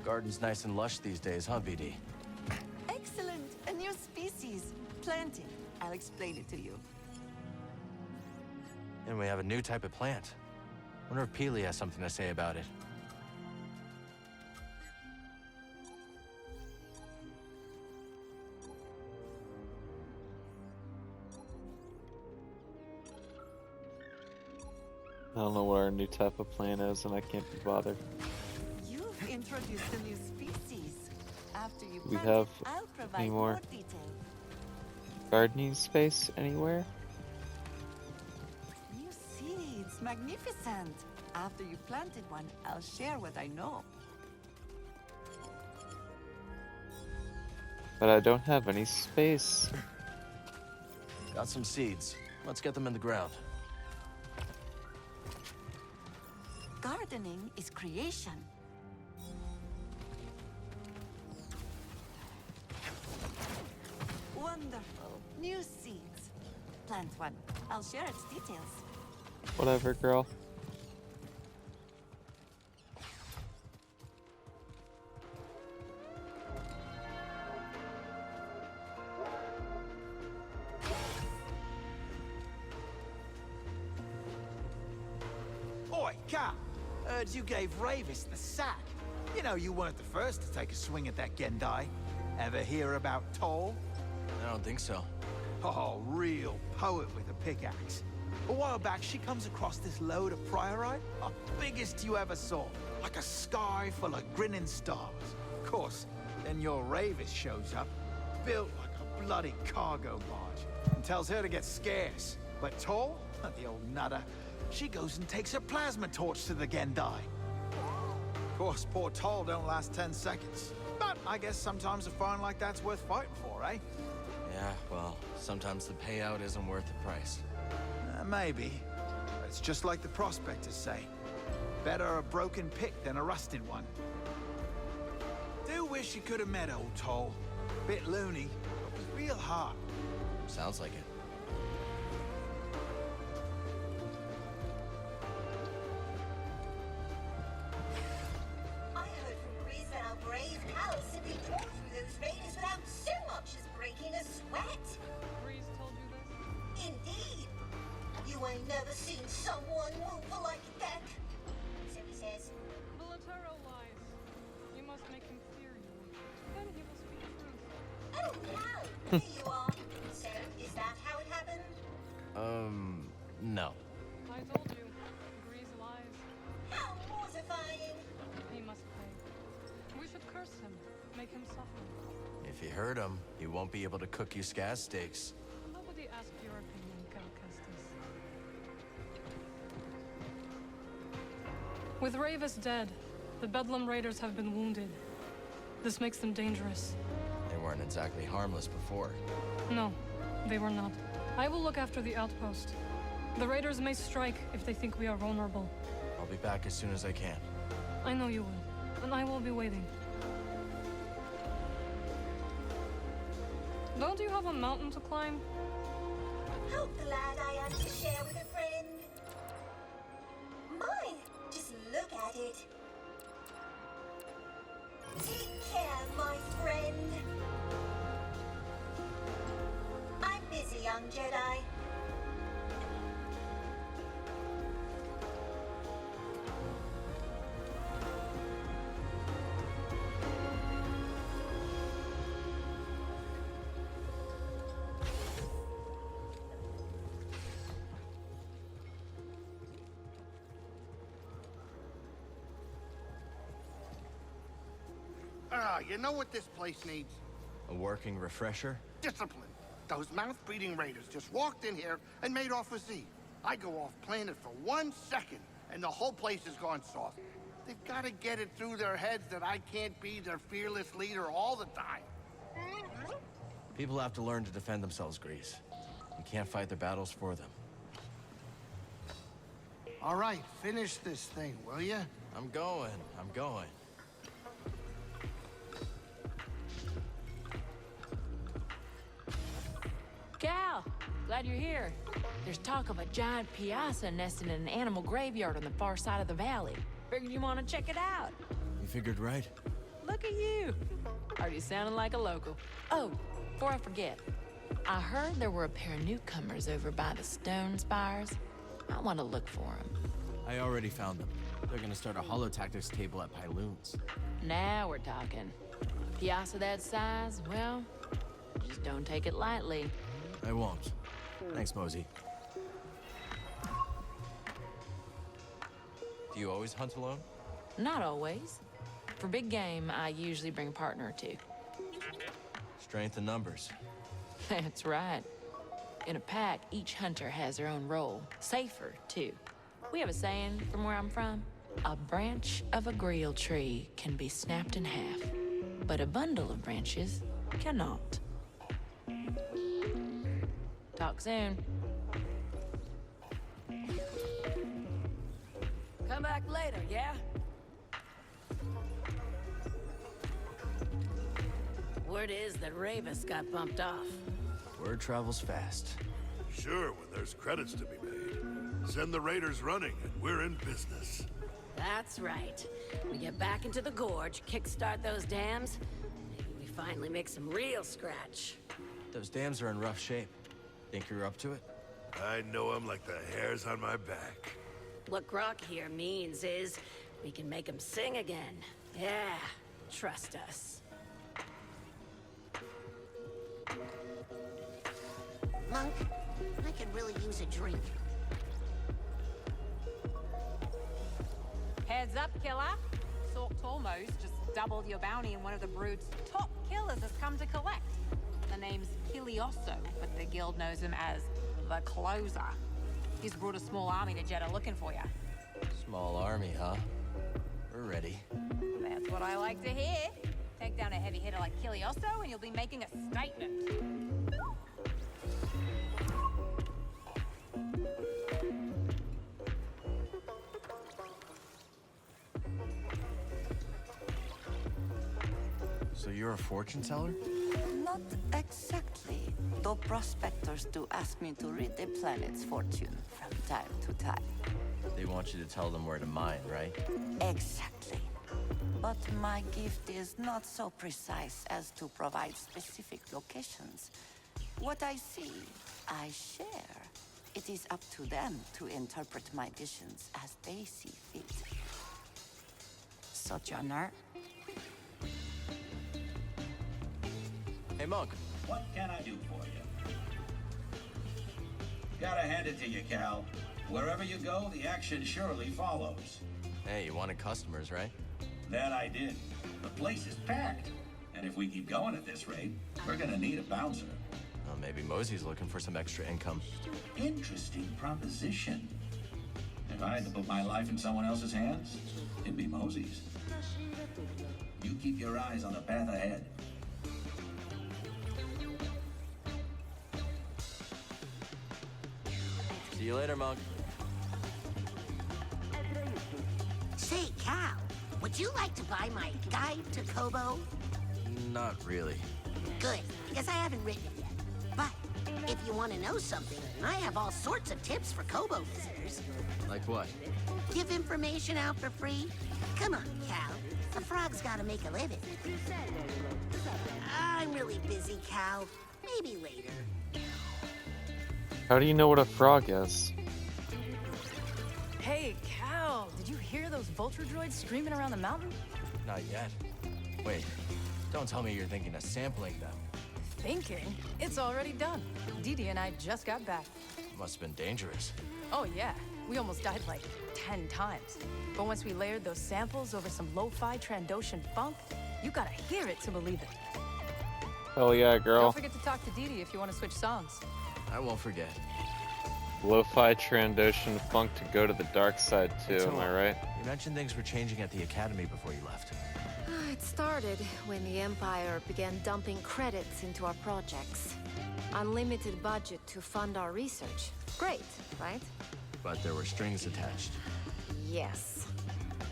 Garden's nice and lush these days, huh, BD? Excellent! A new species. Planting. I'll explain it to you. And we have a new type of plant. Wonder if Peely has something to say about it. I don't know what our new type of plant is, and I can't be bothered. You've introduced a new species. After you We plant have it, I'll provide any more more detail. gardening space anywhere? New seeds. Magnificent. After you planted one, I'll share what I know. But I don't have any space. Got some seeds. Let's get them in the ground. Gardening is creation. Wonderful. New seeds. Plant one. I'll share its details. Whatever, girl. Oi, Cap! Heard you gave Ravis the sack. You know you weren't the first to take a swing at that Gendai. Ever hear about Toll? I don't think so. Oh, real poet with a pickaxe. A while back, she comes across this load of priorite, the biggest you ever saw, like a sky full of grinning stars. Of course, then your Ravis shows up, built like a bloody cargo barge, and tells her to get scarce. But Toll, the old nutter, she goes and takes a plasma torch to the Gendai. Of course, poor Toll don't last 10 seconds. But I guess sometimes a find like that's worth fighting for, eh? Yeah, well, sometimes the payout isn't worth the price. Maybe. But it's just like the prospectors say. Better a broken pick than a rusted one. Do wish you could have met old Toll. Bit loony, but was real hard. Sounds like it. I heard from Grease that our brave pals simply tore through those raiders without so much as breaking a sweat. Breeze told you this? Indeed. You ain't never seen someone move like that. So he says. Militaro lies. You must make him fear you. Then he will speak truth. Oh, now, here you are. So, is that how it happened? No. I told you. Grease lies. How mortifying. He must pay. We should curse him. Make him suffer. If you hurt him, he won't be able to cook you scaz steaks. Nobody asked your opinion, Cal Kestis. With Ravis dead, the Bedlam Raiders have been wounded. This makes them dangerous. They weren't exactly harmless before. No, they were not. I will look after the outpost. The Raiders may strike if they think we are vulnerable. I'll be back as soon as I can. I know you will, and I will be waiting. Don't you have a mountain to climb? How glad I am to share with a friend. My, just look at it. Take care, my friend. I'm busy, young Jedi. You know what this place needs? A working refresher? Discipline. Those mouth-breathing raiders just walked in here and made off with Z. I go off planet for 1 second, and the whole place has gone soft. They've got to get it through their heads that I can't be their fearless leader all the time. People have to learn to defend themselves, Grease. You can't fight their battles for them. All right, finish this thing, will you? I'm going. Cal, glad you're here. There's talk of a giant piazza nesting in an animal graveyard on the far side of the valley. Figured you want to check it out. You figured right. Look at you. Already sounding like a local. Oh, before I forget, I heard there were a pair of newcomers over by the stone spires. I want to look for them. I already found them. They're gonna start a holotactics table at Pyloon's. Now we're talking. Piazza that size, well, just don't take it lightly. I won't. Thanks, Mosey. Do you always hunt alone? Not always. For big game, I usually bring a partner or two. Strength in numbers. That's right. In a pack, each hunter has their own role. Safer, too. We have a saying from where I'm from. A branch of a grill tree can be snapped in half, but a bundle of branches cannot. Talk soon. Come back later, yeah? Word is that Ravis got bumped off. Word travels fast. Sure, when there's credits to be made. Send the raiders running, and we're in business. That's right. We get back into the gorge, kickstart those dams. Maybe we finally make some real scratch. Those dams are in rough shape. Think you're up to it? I know them like the hairs on my back. What Grok here means is we can make them sing again. Yeah, trust us. Monk, I could really use a drink. Heads up, killer. Sorked almost just doubled your bounty, and one of the Brood's top killers has come to collect. The name's Kilioso, but the guild knows him as the Closer. He's brought a small army to Jeddah looking for you. Small army, huh? We're ready. That's what I like to hear. Take down a-boy-named-sous, and you'll be making a statement. So you're a fortune teller? Not exactly, though prospectors do ask me to read the planet's fortune from time to time. They want you to tell them where to mine, right? Exactly. But my gift is not so precise as to provide specific locations. What I see, I share. It is up to them to interpret my visions as they see fit. Sojourner? Hey, Monk. What can I do for you? Gotta hand it to you, Cal. Wherever you go, the action surely follows. Hey, you wanted customers, right? That I did. The place is packed. And if we keep going at this rate, we're gonna need a bouncer. Well, maybe Mosey's looking for some extra income. Interesting proposition. If I had to put my life in someone else's hands, it'd be Mosey's. You keep your eyes on the path ahead. See you later, Monk. Say, Cal, would you like to buy my guide to Kobo? Not really. Good, because I haven't written it yet. But if you want to know something, I have all sorts of tips for Kobo visitors. Like what? Give information out for free? Come on, Cal. The frog's gotta make a living. I'm really busy, Cal. Maybe later. How do you know what a frog is? Hey, Cal, did you hear those vulture droids screaming around the mountain? Not yet. Wait, don't tell me you're thinking of sampling them. Thinking? It's already done. Dee Dee and I just got back. Must have been dangerous. Oh yeah, we almost died like 10 times. But once we layered those samples over some lo-fi Trandoshan funk, you gotta hear it to believe it. Hell yeah, girl. Don't forget to talk to Dee Dee if you want to switch songs. I won't forget. Lo-fi Trandoshan funk to go to the dark side too, am I right? You mentioned things were changing at the academy before you left. It started when the Empire began dumping credits into our projects. Unlimited budget to fund our research. Great, right? But there were strings attached. Yes.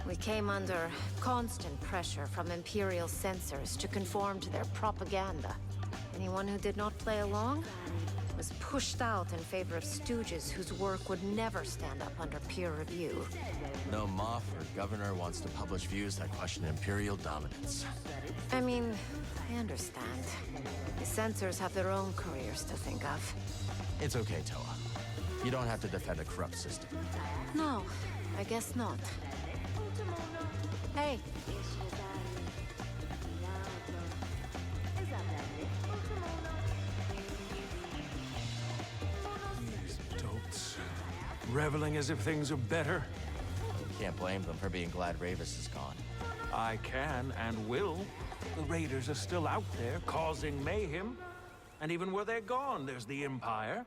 We came under constant pressure from Imperial censors to conform to their propaganda. Anyone who did not play along was pushed out in favor of stooges whose work would never stand up under peer review. No Moff or Governor wants to publish views that question Imperial dominance. I mean, I understand. The censors have their own careers to think of. It's okay, Toa. You don't have to defend a corrupt system. No, I guess not. Hey. These adults, reveling as if things are better. You can't blame them for being glad Ravis is gone. I can and will. The Raiders are still out there, causing mayhem. And even where they're gone, there's the Empire.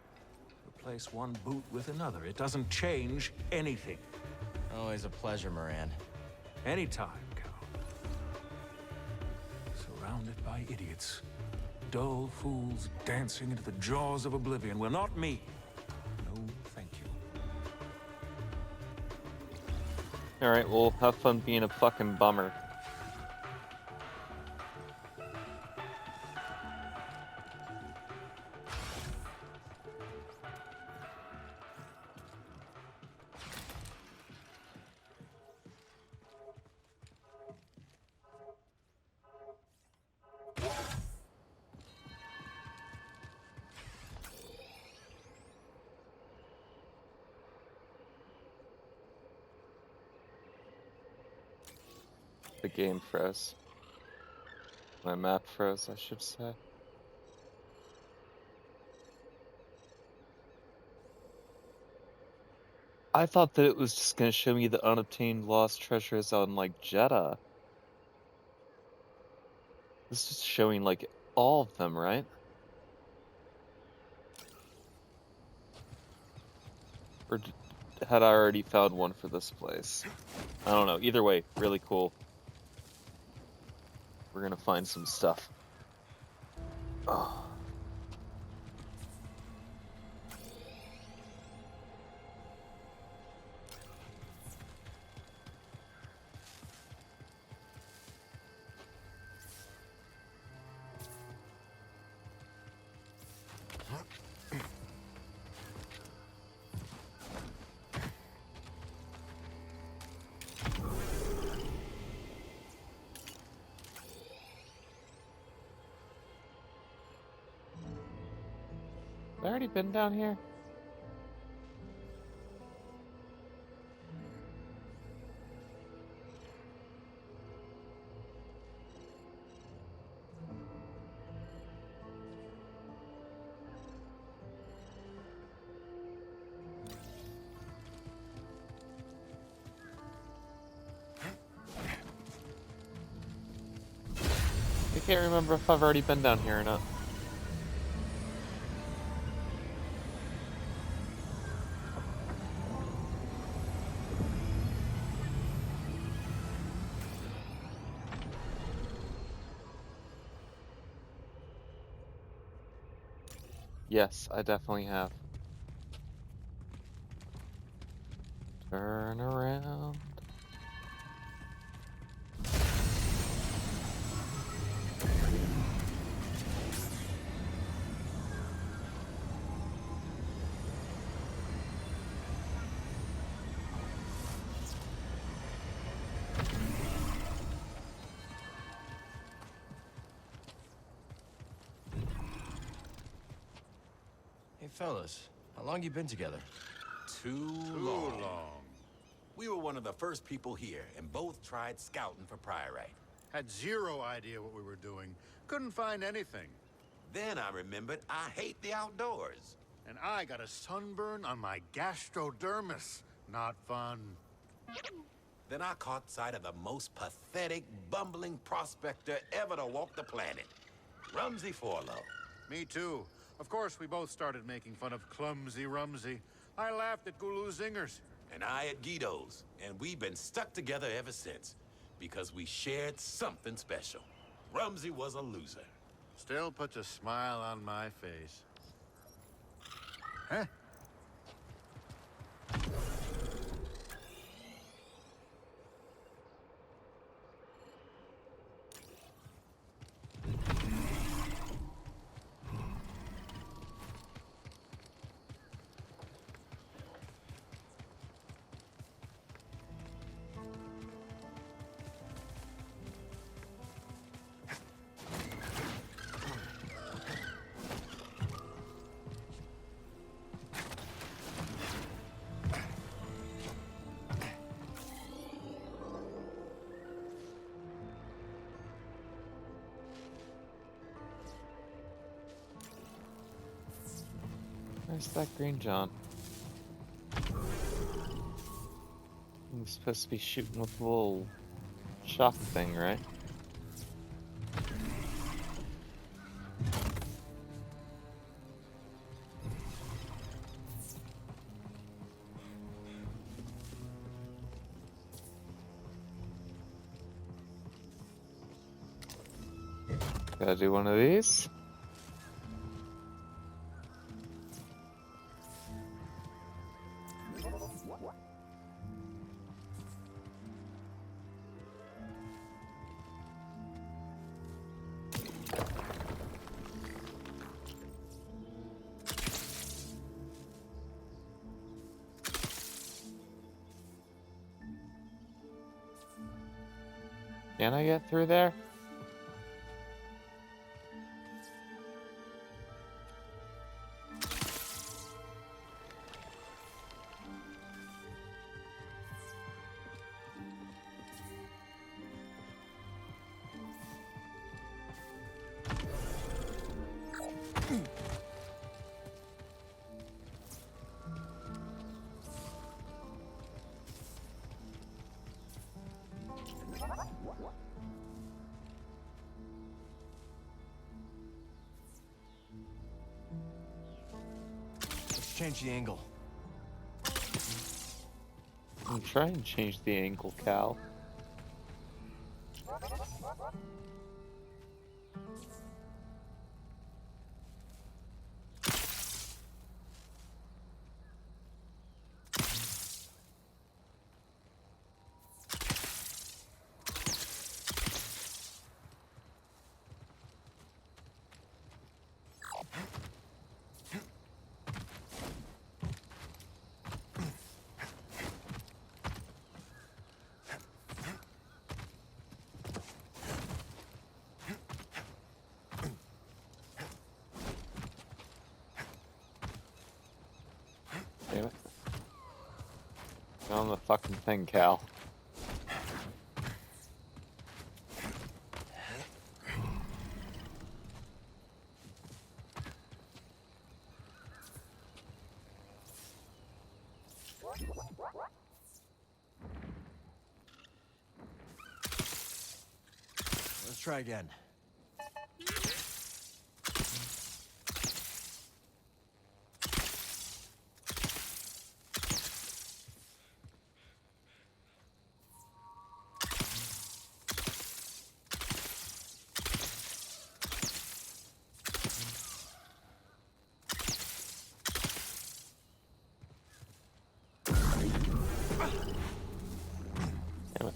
Replace one boot with another. It doesn't change anything. Always a pleasure, Moran. Anytime, Cal. Surrounded by idiots. Dull fools dancing into the jaws of oblivion. Well, not me. No, thank you. Alright, well, have fun being a fucking bummer. The game froze. My map froze, I should say. I thought that it was just gonna show me the unobtained lost treasures on, like, Jeddah. This is showing, like, all of them, right? Or had I already found one for this place? I don't know. Either way, really cool. We're gonna find some stuff. Oh. Have I already been down here? I can't remember if I've already been down here or not. Yes, I definitely have. Turn around. Hey, fellas, how long you been together? Too long. We were one of the first people here, and both tried scouting for Priorite. Had zero idea what we were doing. Couldn't find anything. Then I remembered I hate the outdoors. And I got a sunburn on my gastrodermis. Not fun. Then I caught sight of the most pathetic, bumbling prospector ever to walk the planet. Rumsey Forlow. Me too. Of course, we both started making fun of Clumsy Rumsey. I laughed at Gulu Zingers. And I at Guido's. And we've been stuck together ever since. Because we shared something special. Rumsey was a loser. Still puts a smile on my face. Huh? Where's that green John? I'm supposed to be shooting with the little shock thing, right? Gotta do one of these. Can I get through there? Let's change the angle. I'm trying to change the angle, Cal. On the fucking thing, Cal. Let's try again. Damn it.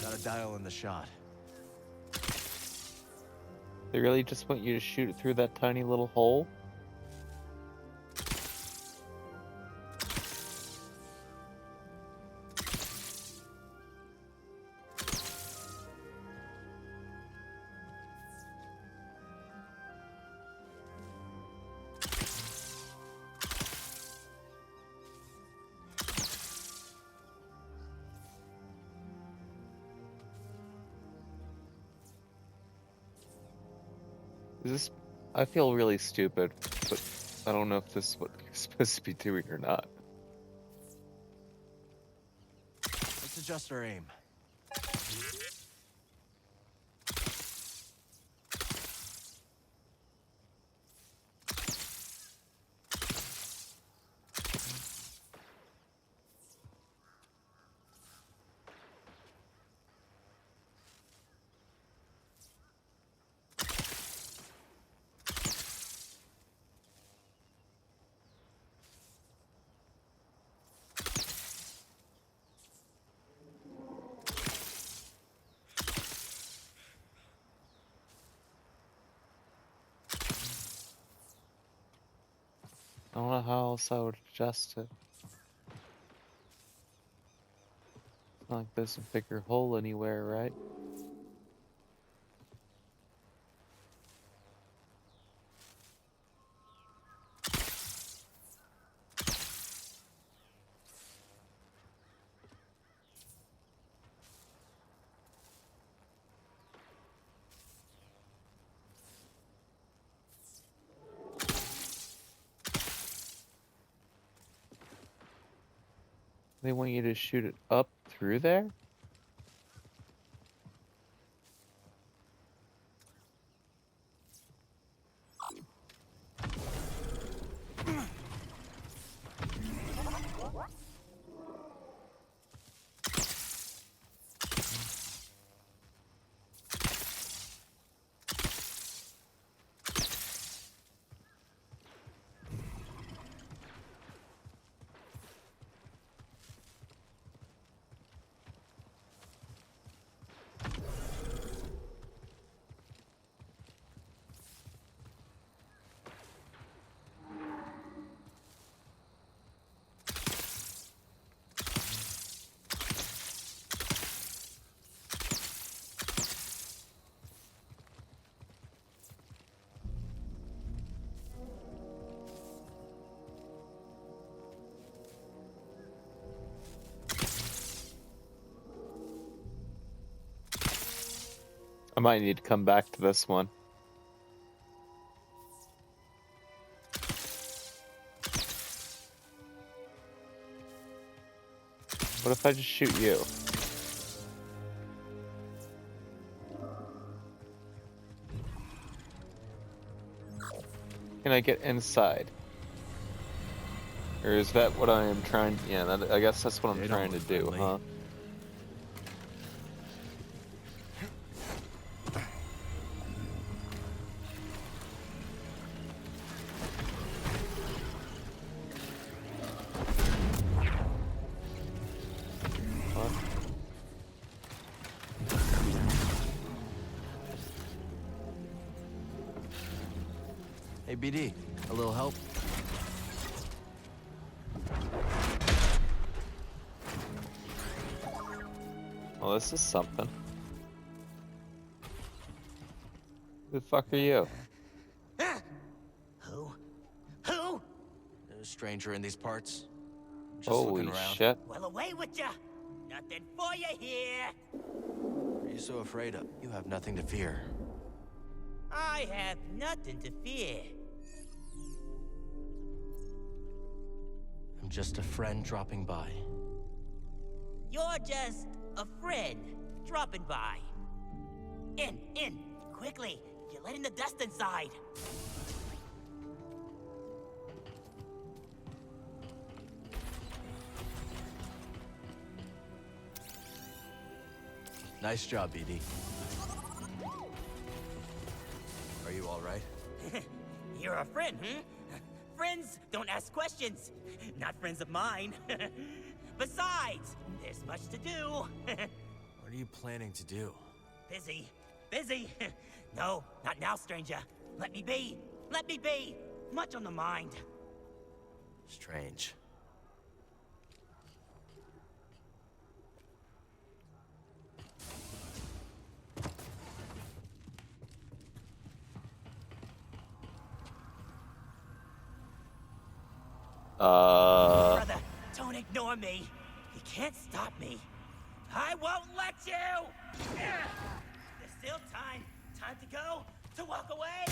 Got a dial in the shot. They really just want you to shoot it through that tiny little hole? Is this... I feel really stupid, but I don't know if this is what you're supposed to be doing or not. Let's adjust our aim. I don't know how else I would adjust it. It's not like there's a bigger hole anywhere, right? They want you to shoot it up through there? I might need to come back to this one. What if I just shoot you? Can I get inside? Or is that what I am trying? Yeah, I guess that's what I'm trying to do, huh? Hey, BD, a little help? Well, this is something. Who the fuck are you? Who? There's a stranger in these parts. Just Holy looking around. shit. Well, away with ya! Nothing for you here! What are you so afraid of? You have nothing to fear. I have nothing to fear. I'm just a friend dropping by. You're just a friend dropping by. In, quickly. You're letting the dust inside. Nice job, BD. Are you all right? You're a friend, hmm? Friends don't ask questions. Not friends of mine. Besides, there's much to do. What are you planning to do? Busy. No, not now, stranger. Let me be. Much on the mind. Strange. Brother, don't ignore me. You can't stop me. I won't let you! There's still time. Time to go. To walk away.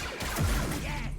Yes!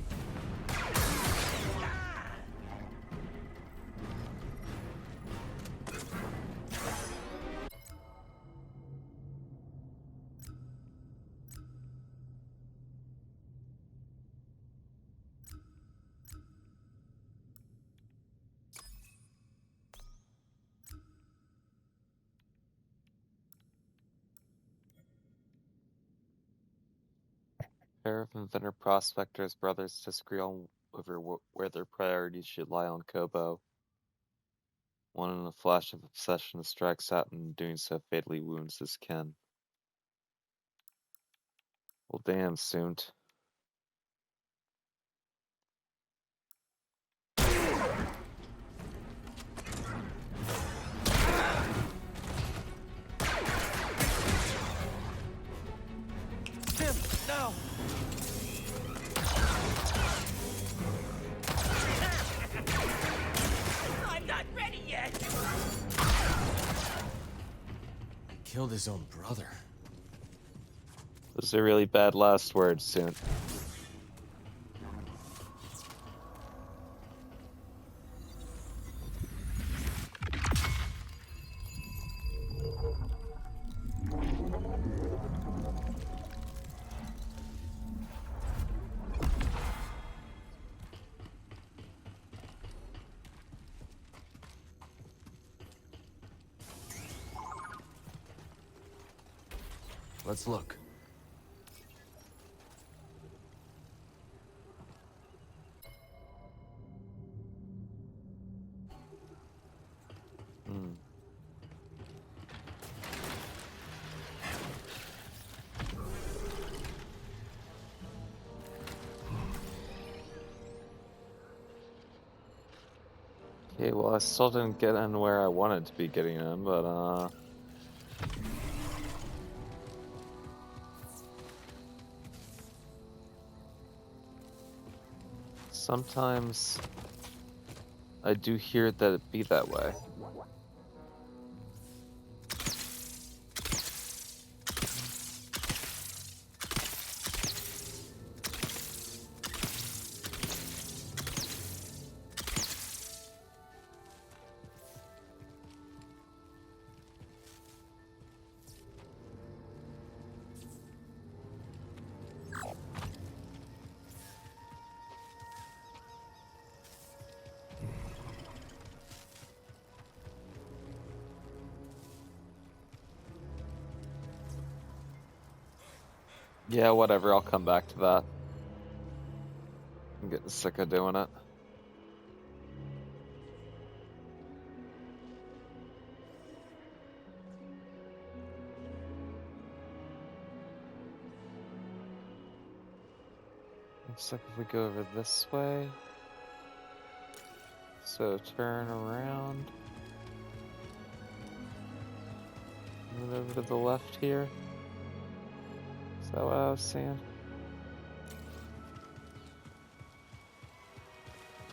Pair of inventor prospectors brothers disagree on over where their priorities should lie on Kobo. One in a flash of obsession strikes out and in doing so fatally wounds his kin. Well, damn, Soont. No! I'm not ready yet! Killed his own brother. Those are really bad last words, Soont. Let's look. Okay, well, I still didn't get in where I wanted to be getting in, but, sometimes I do hear that it be that way. Yeah, whatever, I'll come back to that. I'm getting sick of doing it. Looks like if we go over this way. So turn around. Move over to the left here. Is that what I was saying?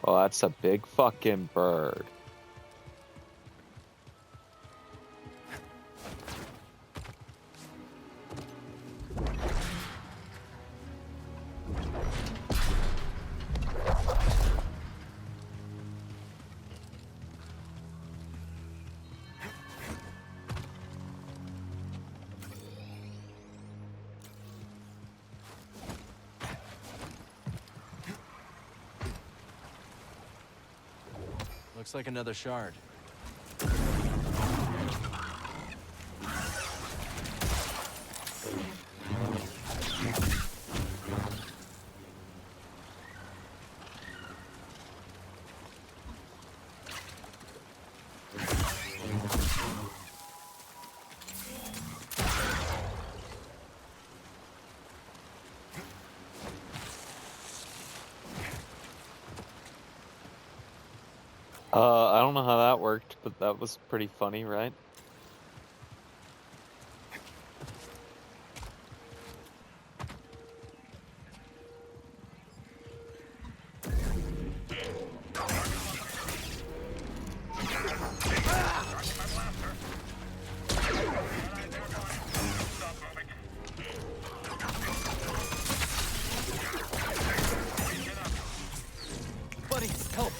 Oh, that's a big fucking bird. Looks like another shard. I don't know how that worked, but that was pretty funny, right? Buddy, help!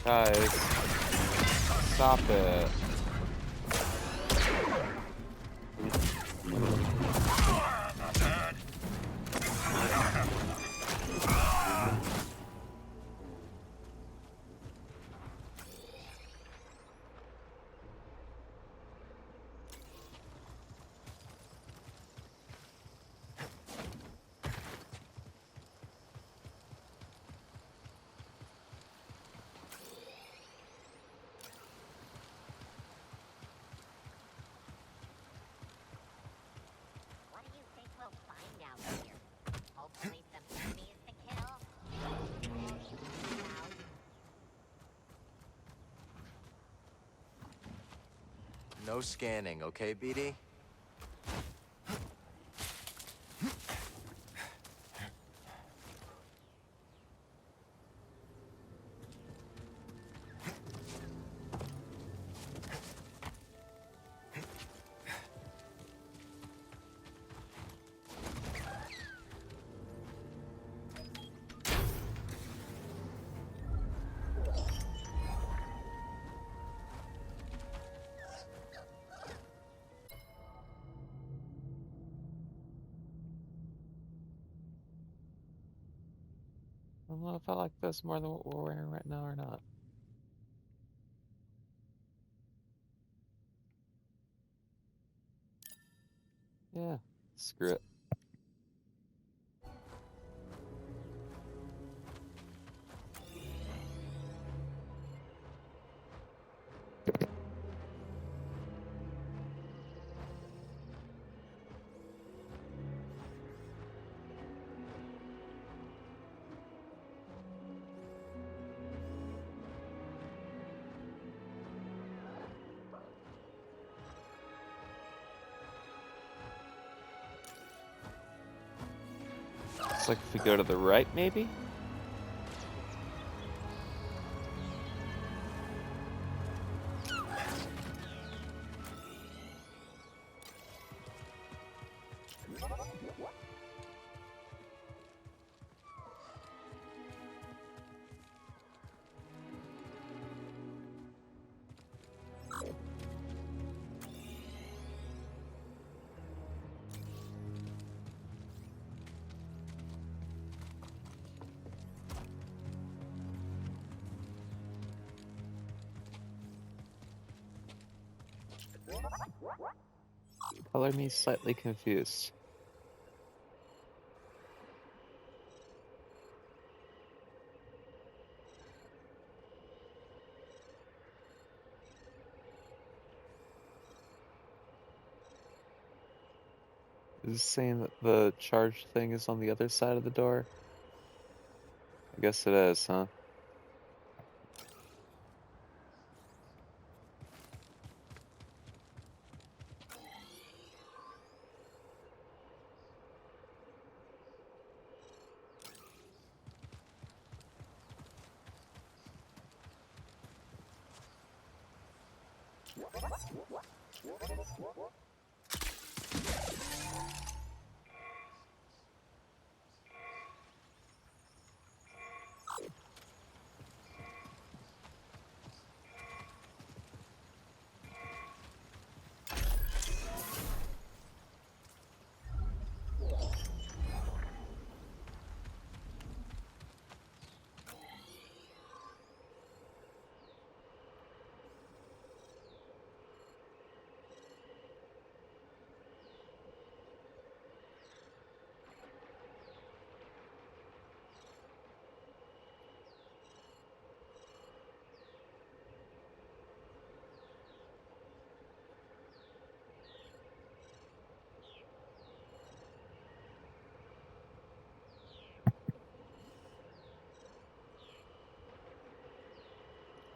Guys, stop it. What do you think we'll find out here? Hopefully some enemies to kill. No scanning, okay, BD? I don't know if I like this more than what we're wearing right now or not. Yeah, screw it. Looks like if we go to the right, maybe? Color me slightly confused. Is it saying that the charge thing is on the other side of the door? I guess it is, huh?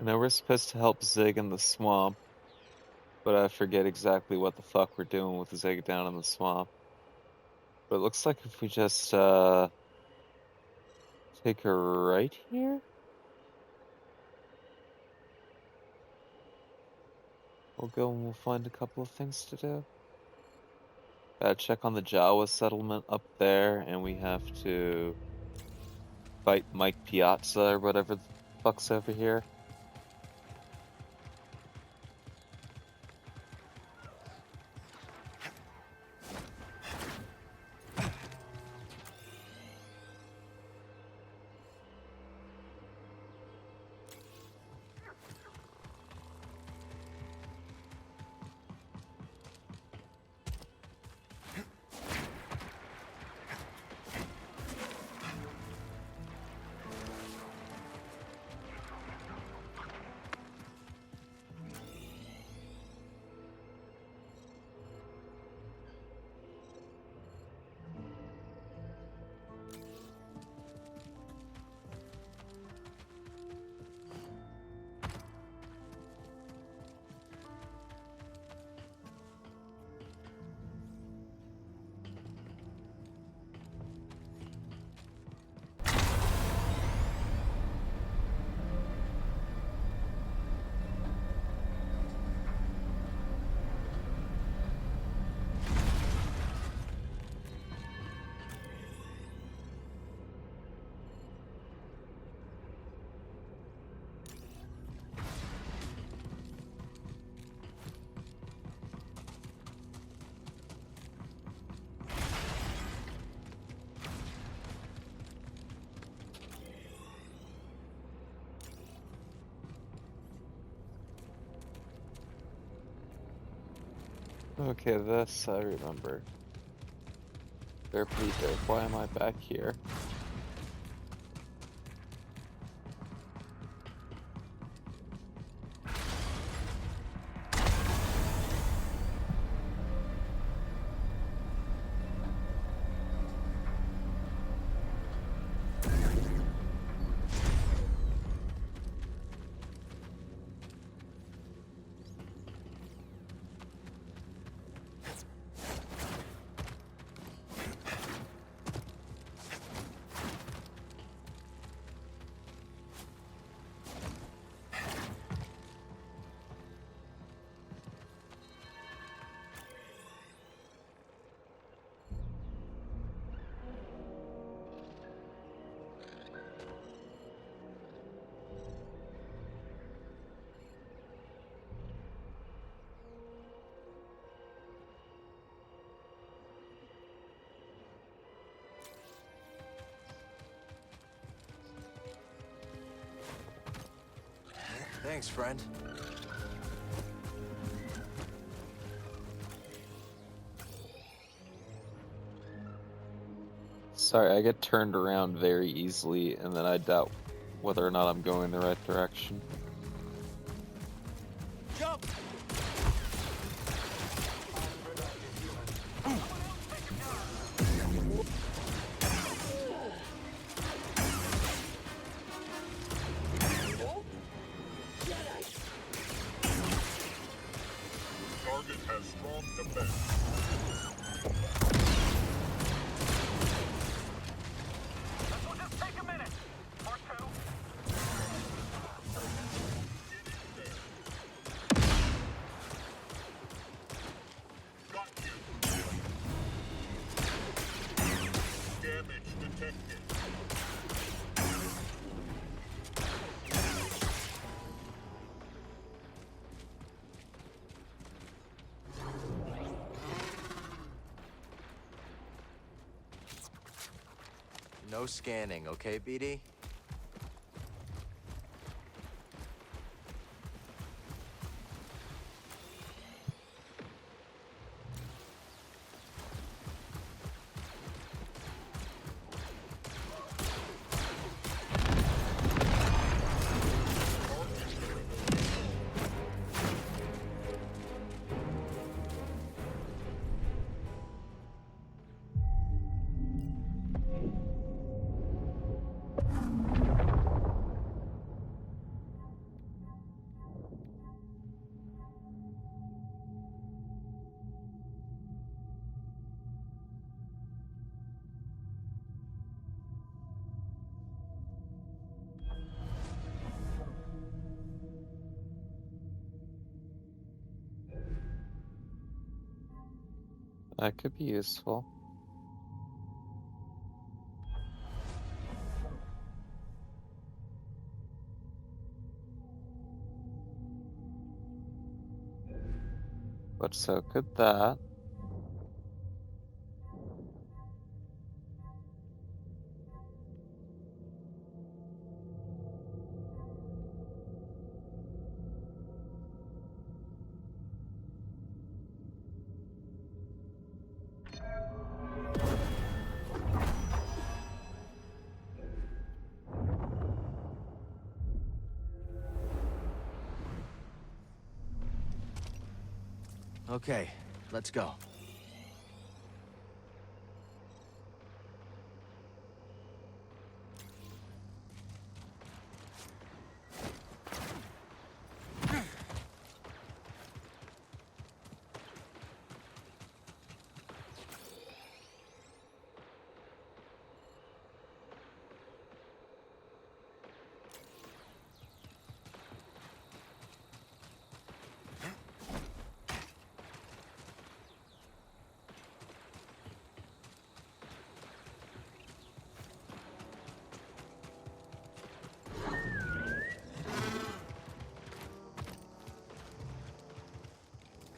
I know we're supposed to help Zig in the swamp, but I forget exactly what the fuck we're doing with Zig down in the swamp. But it looks like if we just take a right here, we'll go and we'll find a couple of things to do. Gotta check on the Jawa settlement up there, and we have to fight Mike Piazza or whatever the fuck's over here. Okay, this I remember. Derp, why am I back here? Thanks, friend. Sorry, I get turned around very easily, and then I doubt whether or not I'm going the right direction. Jump! Target has strong defense. This will just take a minute or two. Got you. Damage detected. No scanning, okay, BD? That could be useful. But so could that. Okay, let's go.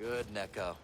Good, Neko.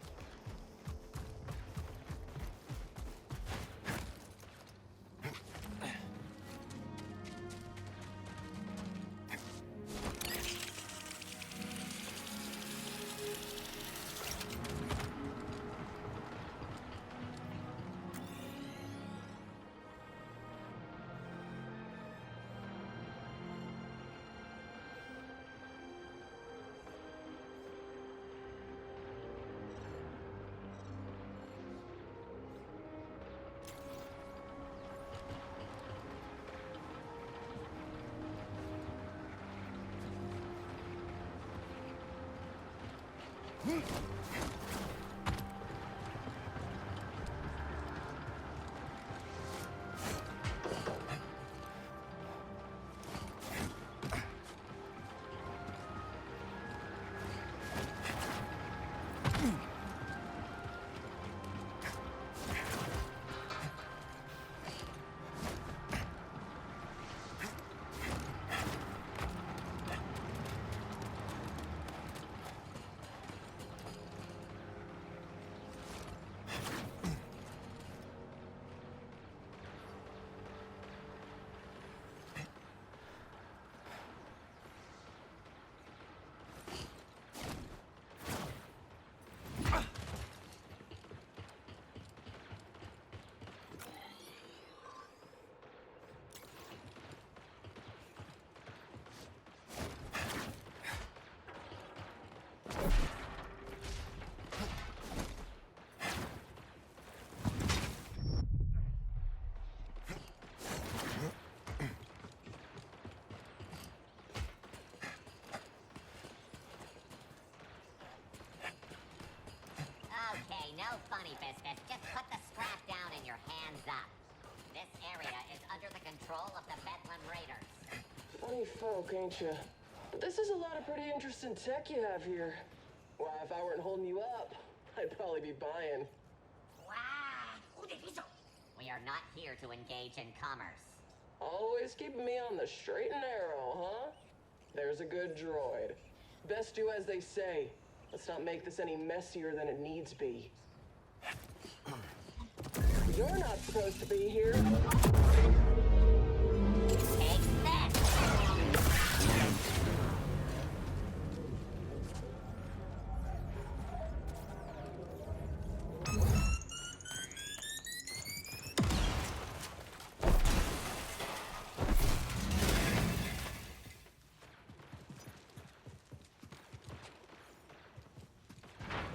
Misfits. Just put the scrap down and your hands up. This area is under the control of the Bedlam Raiders. Funny folk, ain't you? But this is a lot of pretty interesting tech you have here. Why, if I weren't holding you up, I'd probably be buying. We are not here to engage in commerce. Always keeping me on the straight and narrow, huh? There's a good droid. Best do as they say. Let's not make this any messier than it needs be. You're not supposed to be here. Take that!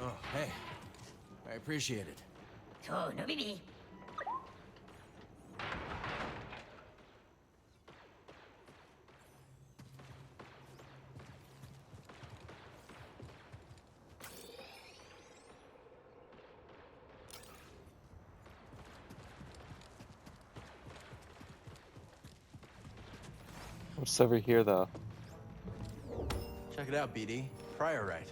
Oh, hey. I appreciate it. Cool, no BB. What's over here, though? Check it out, BD. Priorite.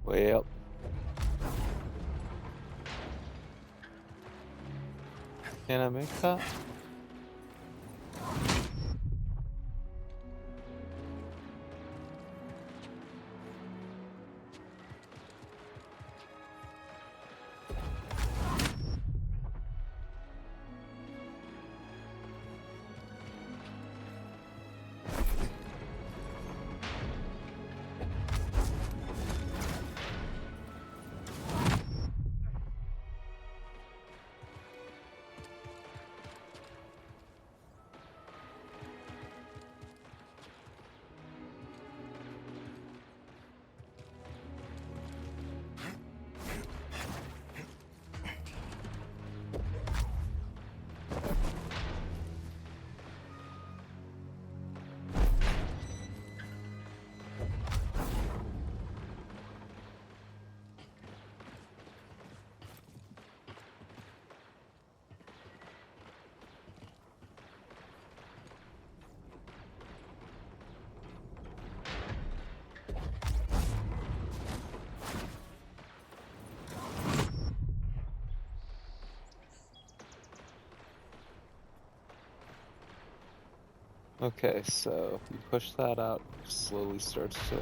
Way up. Can I make that? Okay, so if you push that out, it slowly starts to...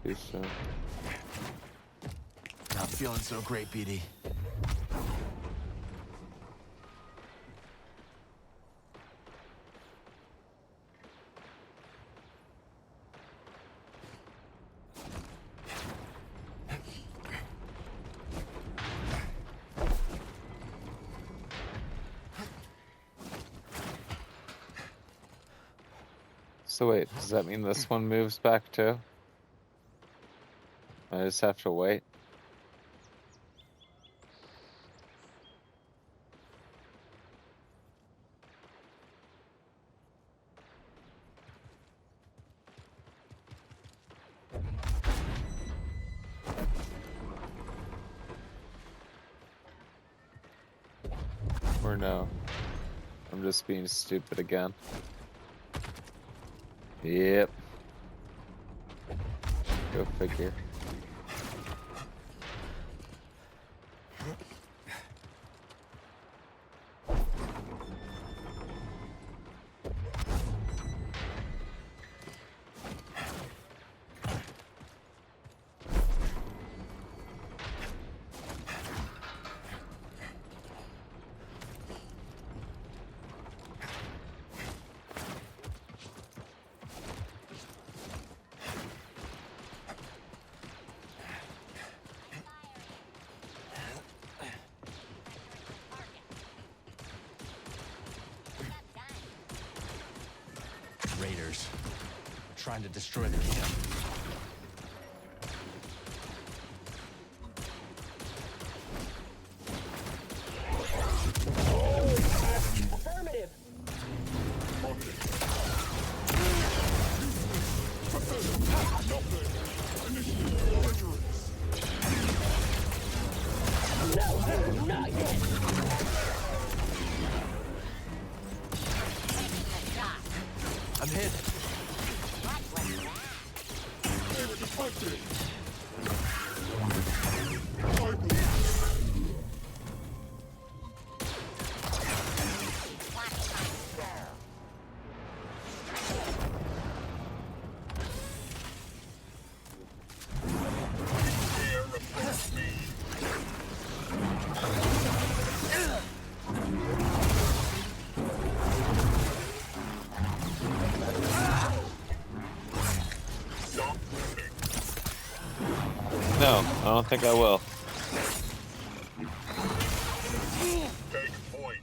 Too soon. Not feeling so great, BD. So wait, does that mean this one moves back too? I just have to wait? Or no? I'm just being stupid again. Yep. Go figure. Raiders. Trying to destroy the camp. Affirmative. No, not yet. I'm hit. No, I don't think I will. Take point.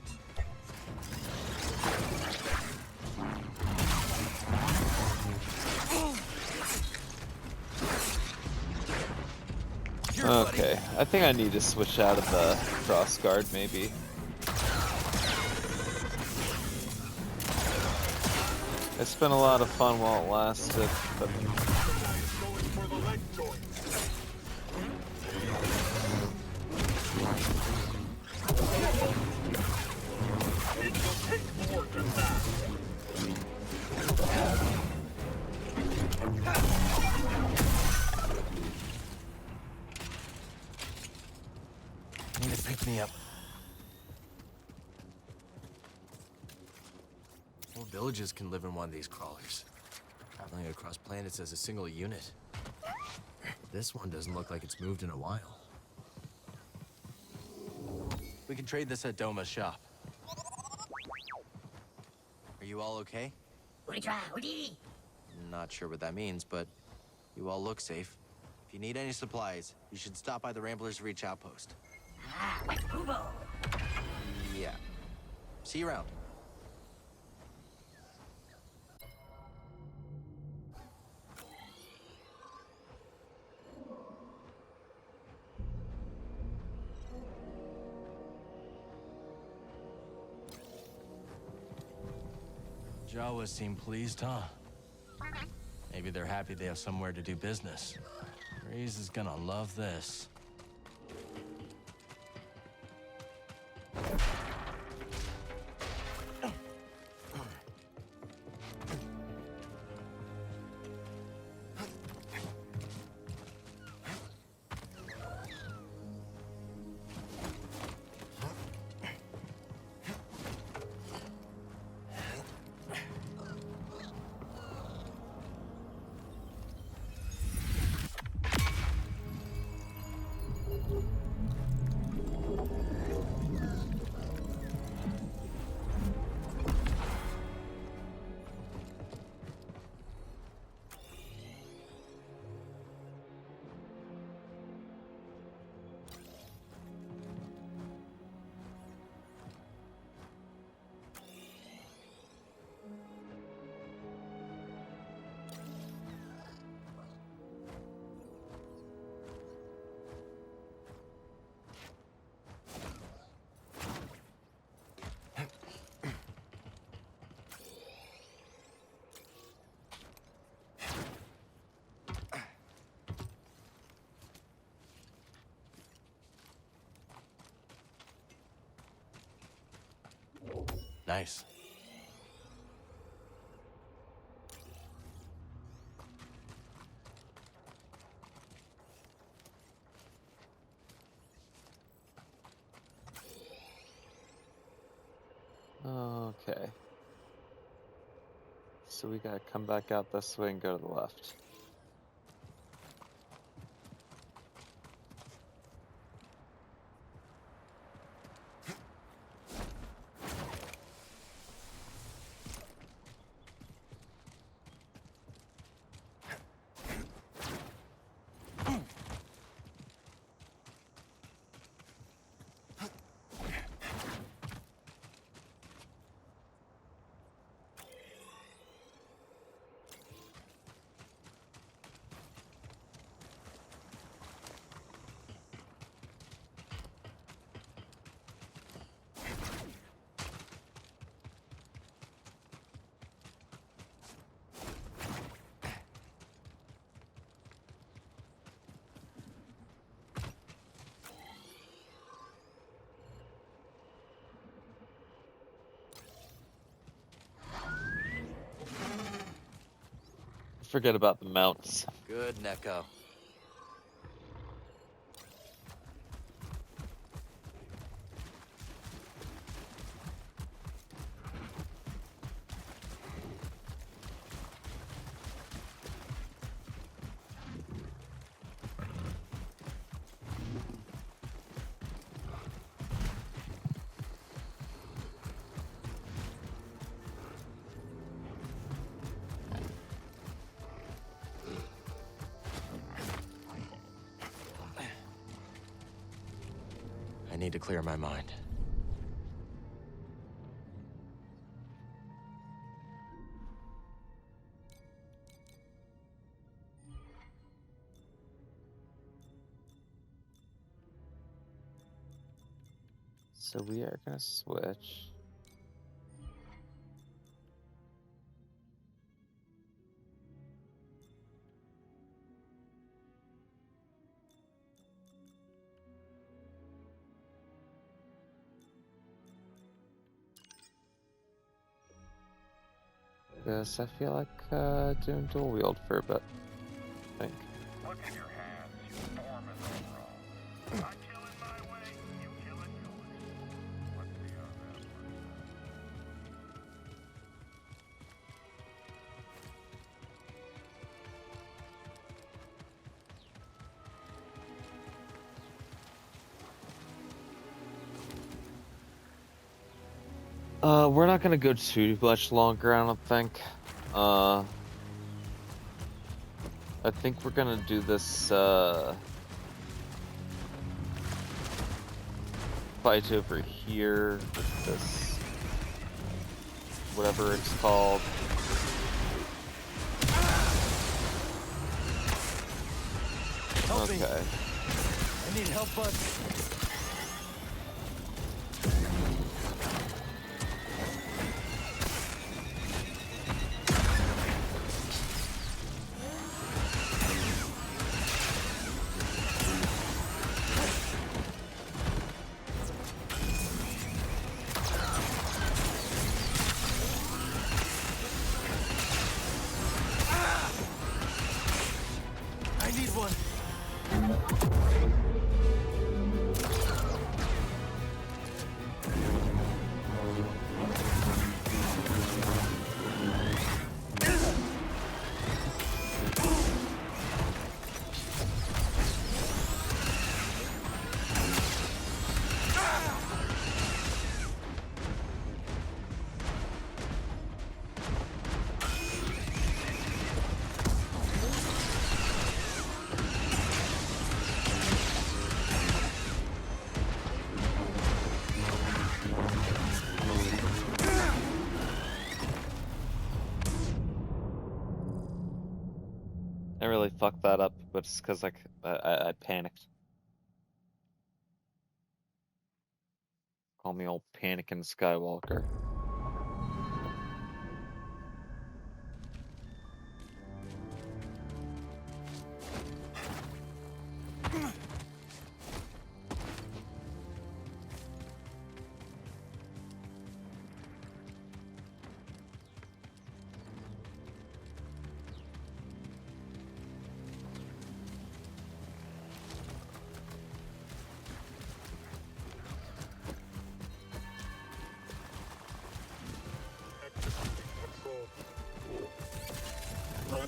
Okay, I think I need to switch out of the cross guard, maybe. It's been a lot of fun while it lasted, but... Need to pick me up. Whole villages can live in one of these crawlers, traveling across planets as a single unit. This one doesn't look like it's moved in a while. We can trade this at Doma's shop. Are you all okay? Not sure what that means, but you all look safe. If you need any supplies, you should stop by the Ramblers Reach outpost. Yeah. See you around. Jawas seem pleased, huh? Maybe they're happy they have somewhere to do business. Reese is gonna love this. Nice. Okay. So we gotta come back out this way and go to the left. Forget about the mounts. Good, Neko. I need to clear my mind. So we are gonna switch. Because I feel like doing dual wield for a bit, I think. Look at your hands. Your form is overall. I kill it my way, you kill it yours. Let's see how that works. We're not gonna go too much longer, I don't think. I think we're gonna do this, fight over here with this, whatever it's called. Help me. Okay. I need help, bud. I need one. I really fucked that up, but it's because like I panicked. Call me old panicking Skywalker. I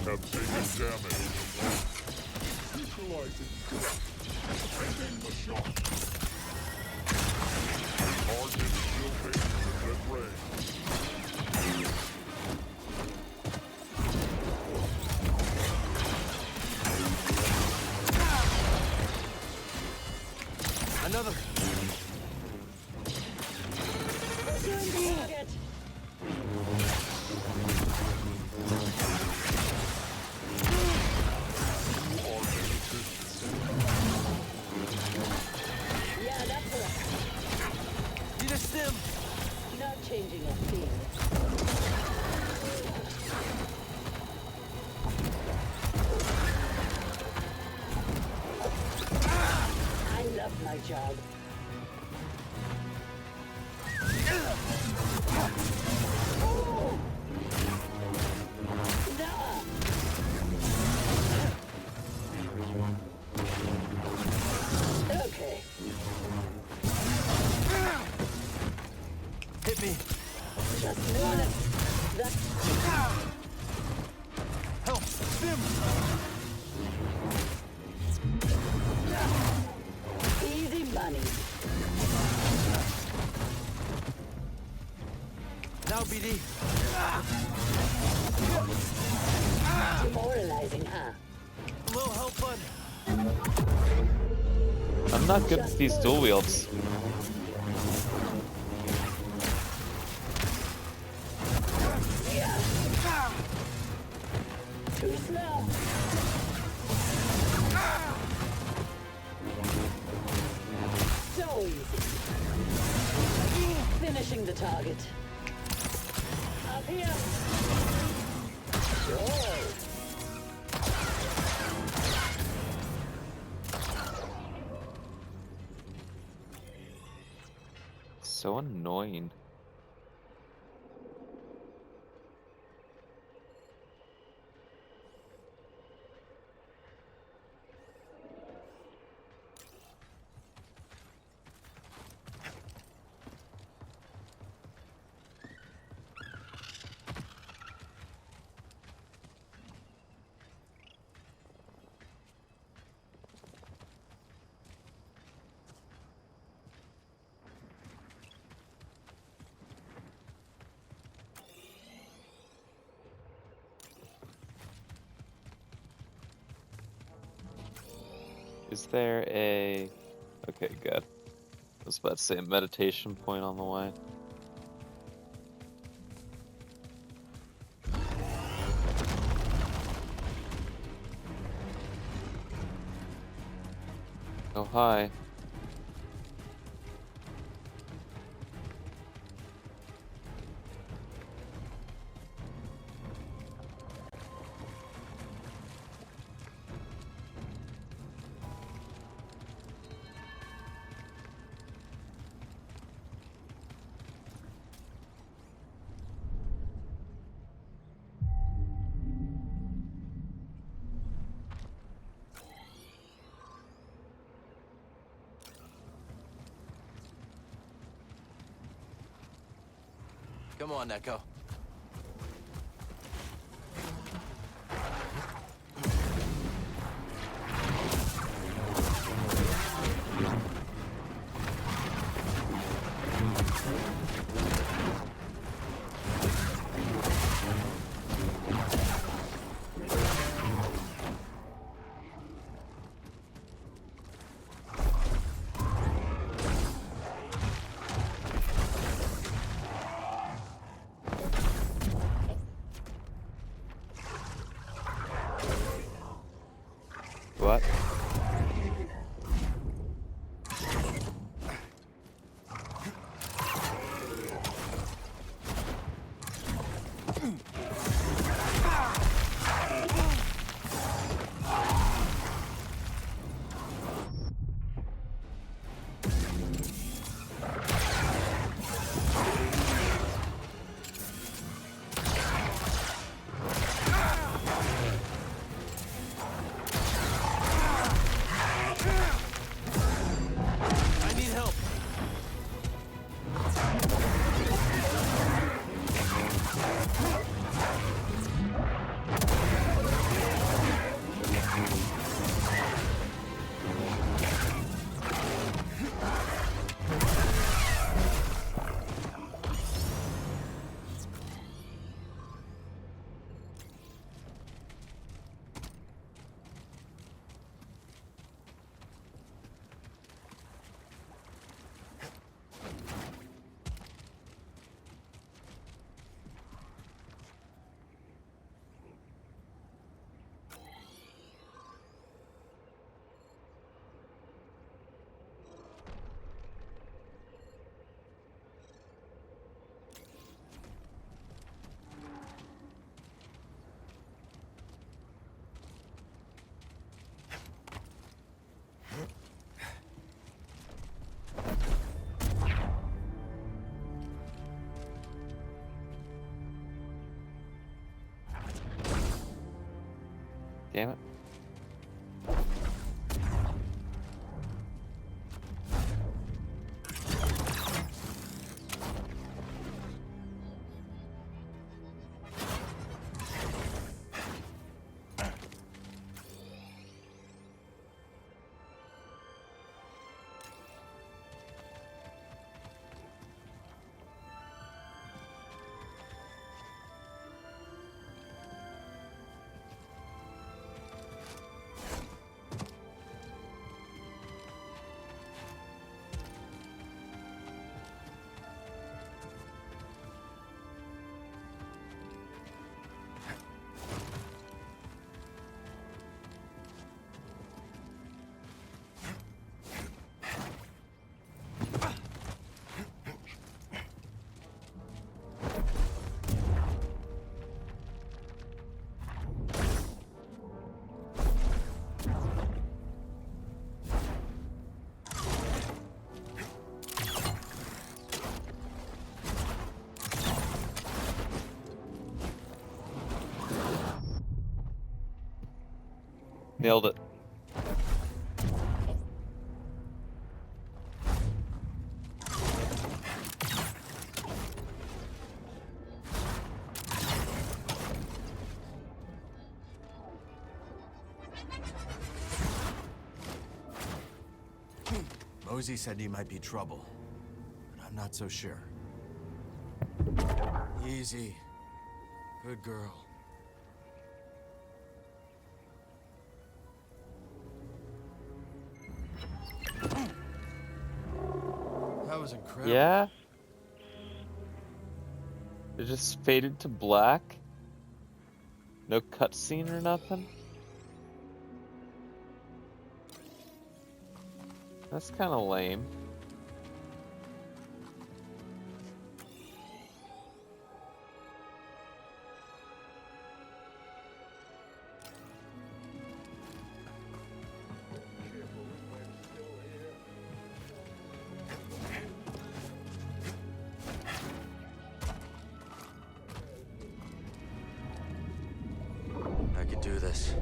have taken damage. Neutralizing. Taking the shot. Target is still dangerous at range. Another. Target. Yeah, that's it. Need a stim. Not changing a thing. I love my job. Okay. Hit me. Just doing it. That's Help. Stim. easy money. Now, BD. Demoralizing, huh? A little help, bud. I'm not good at these dual wields. Too slow. So easy. Finishing the target. Up here. Sure. So annoying. Is there a... Okay, good. I was about to say a meditation point on the way. Oh, hi. Come on, Echo. what? I need help. Damn it. Nailed it. Mosey said he might be trouble, but I'm not so sure. Easy. Good girl. That was incredible. Yeah? It just faded to black? No cutscene or nothing? That's kind of lame. I could do this.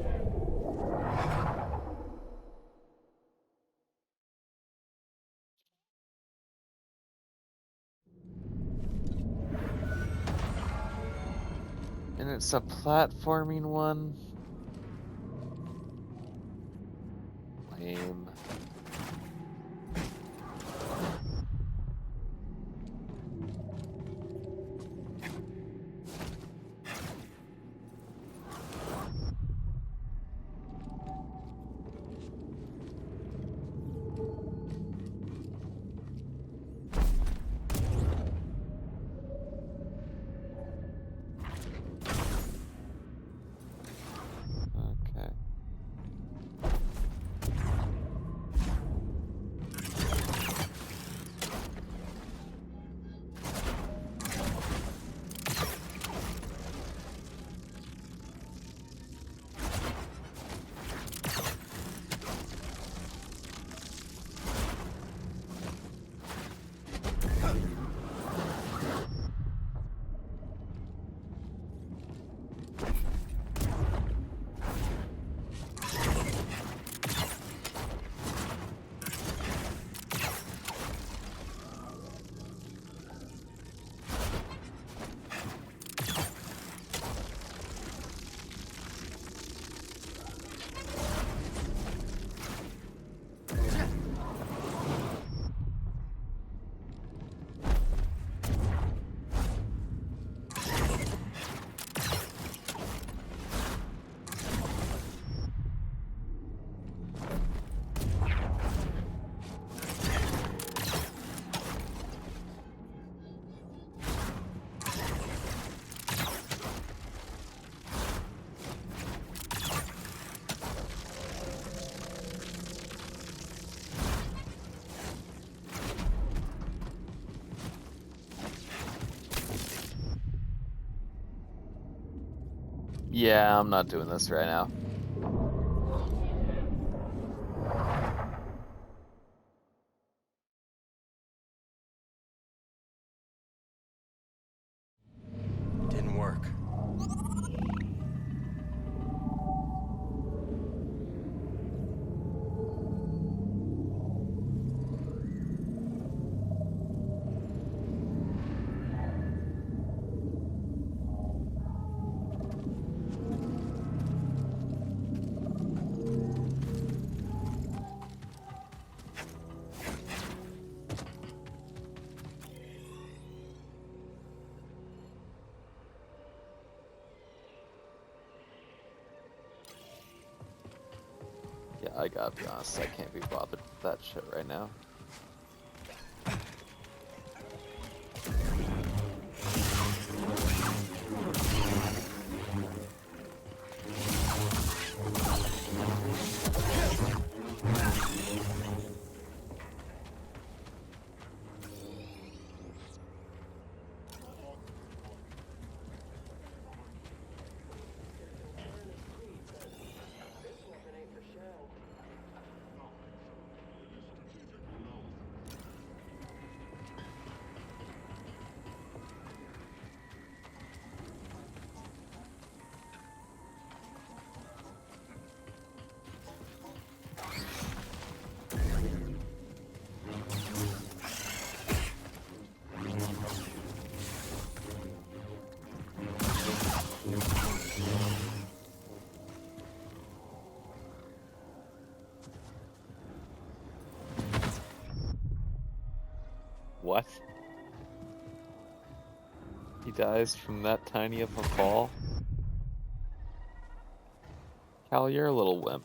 And it's a platforming one. Lame. Okay. Yeah, I'm not doing this right now. Didn't work. Yeah, I gotta be honest, I can't be bothered with that shit right now. What? He dies from that tiny of a fall? Cal, you're a little wimp.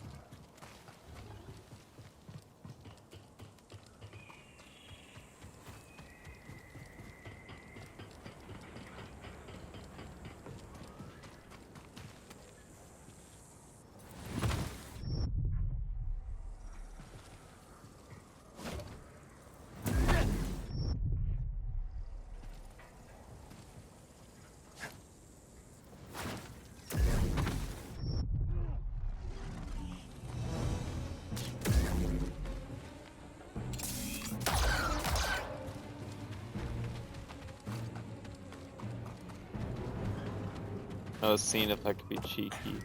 I was seeing if I could be cheeky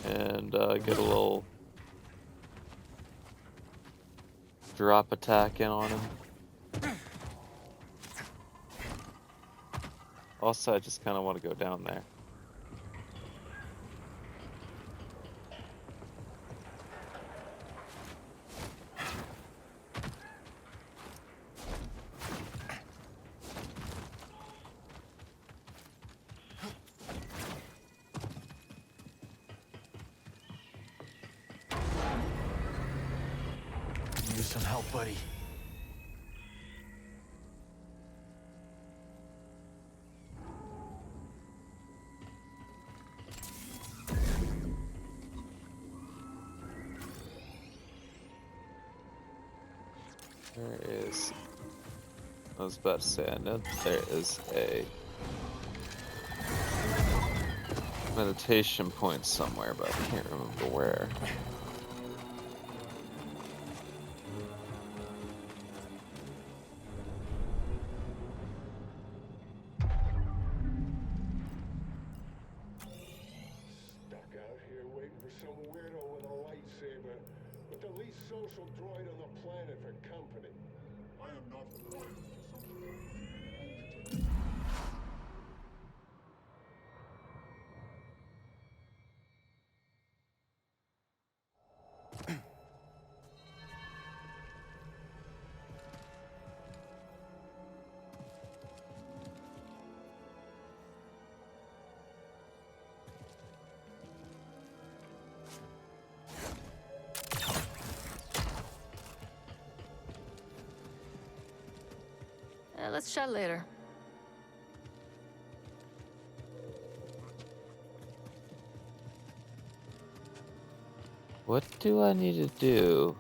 and get a little drop attack in on him. Also, I just kind of want to go down there. Use some help, buddy. There is... I was about to say, I know there is a meditation point somewhere, but I can't remember where. Stuck out here waiting for some weirdo with a lightsaber, with the least social droid on the planet for company. I am not loyal to some... Let's chat later. What do I need to do?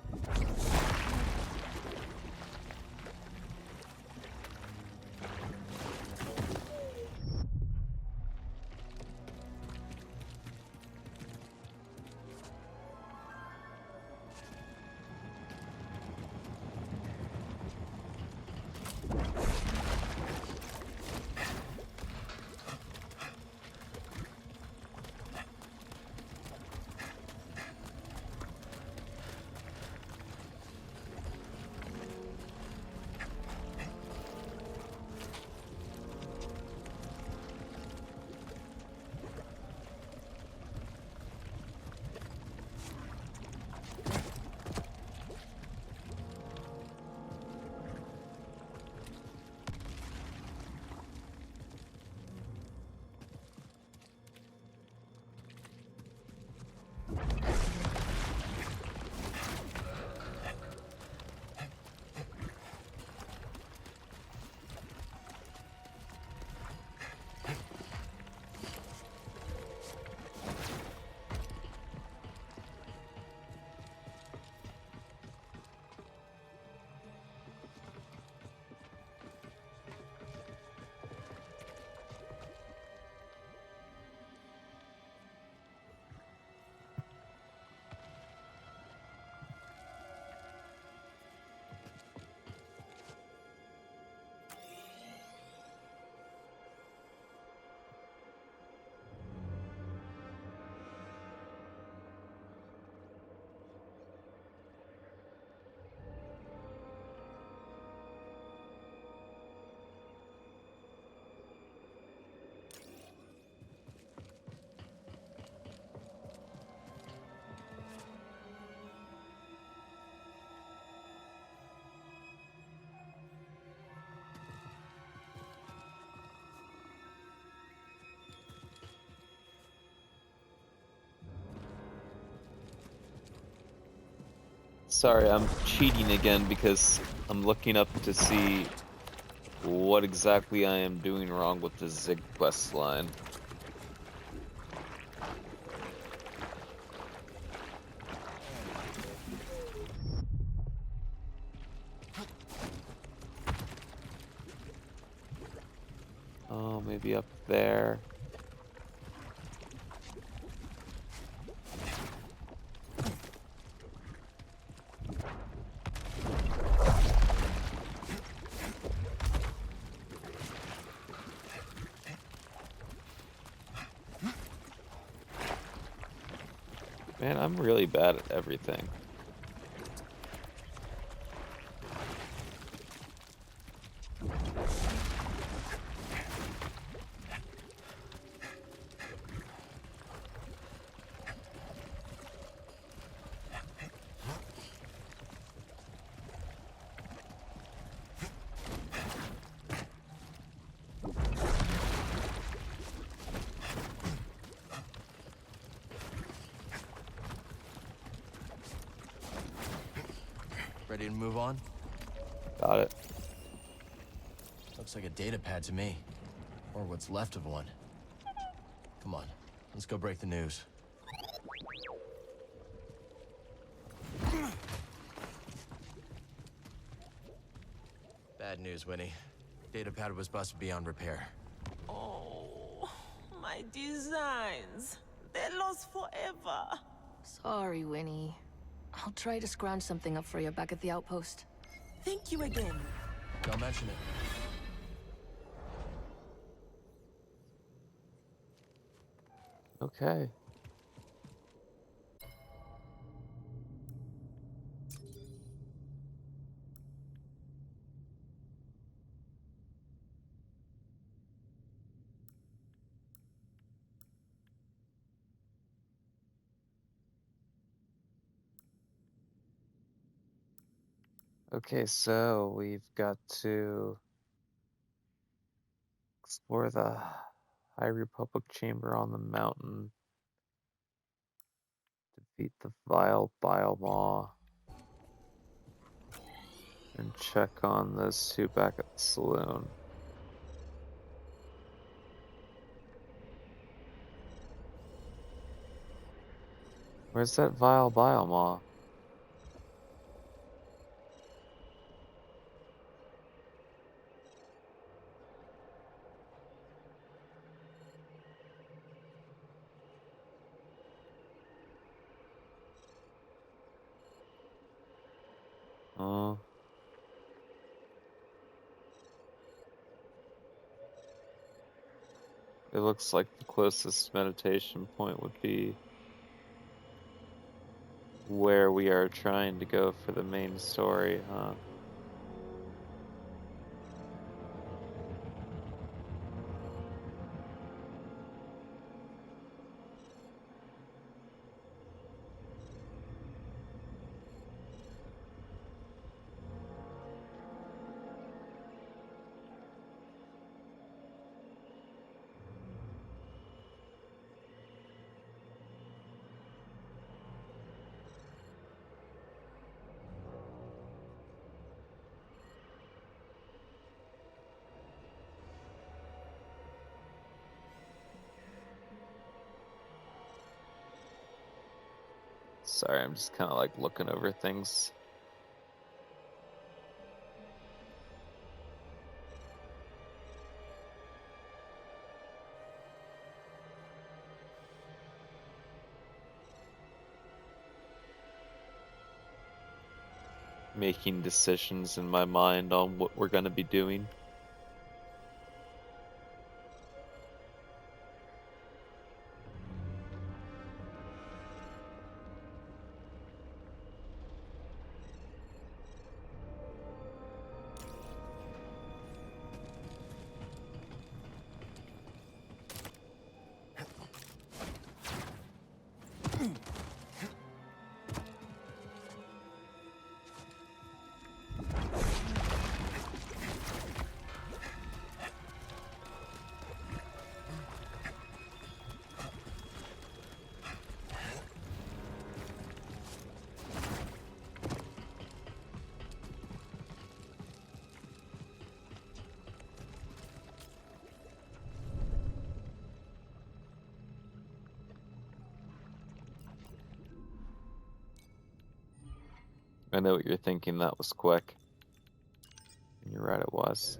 Sorry, I'm cheating again because I'm looking up to see what exactly I am doing wrong with the Zig quest line. Oh, maybe up there. Man, I'm really bad at everything. Ready to move on? Got it. Looks like a data pad to me. Or what's left of one. Come on, let's go break the news. Bad news, Winnie. Data pad was busted beyond repair. Oh, my designs. They're lost forever. Sorry, Winnie. I'll try to scrounge something up for you back at the outpost. Thank you again. Don't mention it. Okay. Okay, so we've got to explore the High Republic chamber on the mountain, defeat the vile bile maw, and check on those two back at the saloon. Where's that vile bile maw? Oh. It looks like the closest meditation point would be where we are trying to go for the main story, huh? Sorry, I'm just kind of like looking over things. Making decisions in my mind on what we're going to be doing. I know what you're thinking, that was quick. And you're right, it was.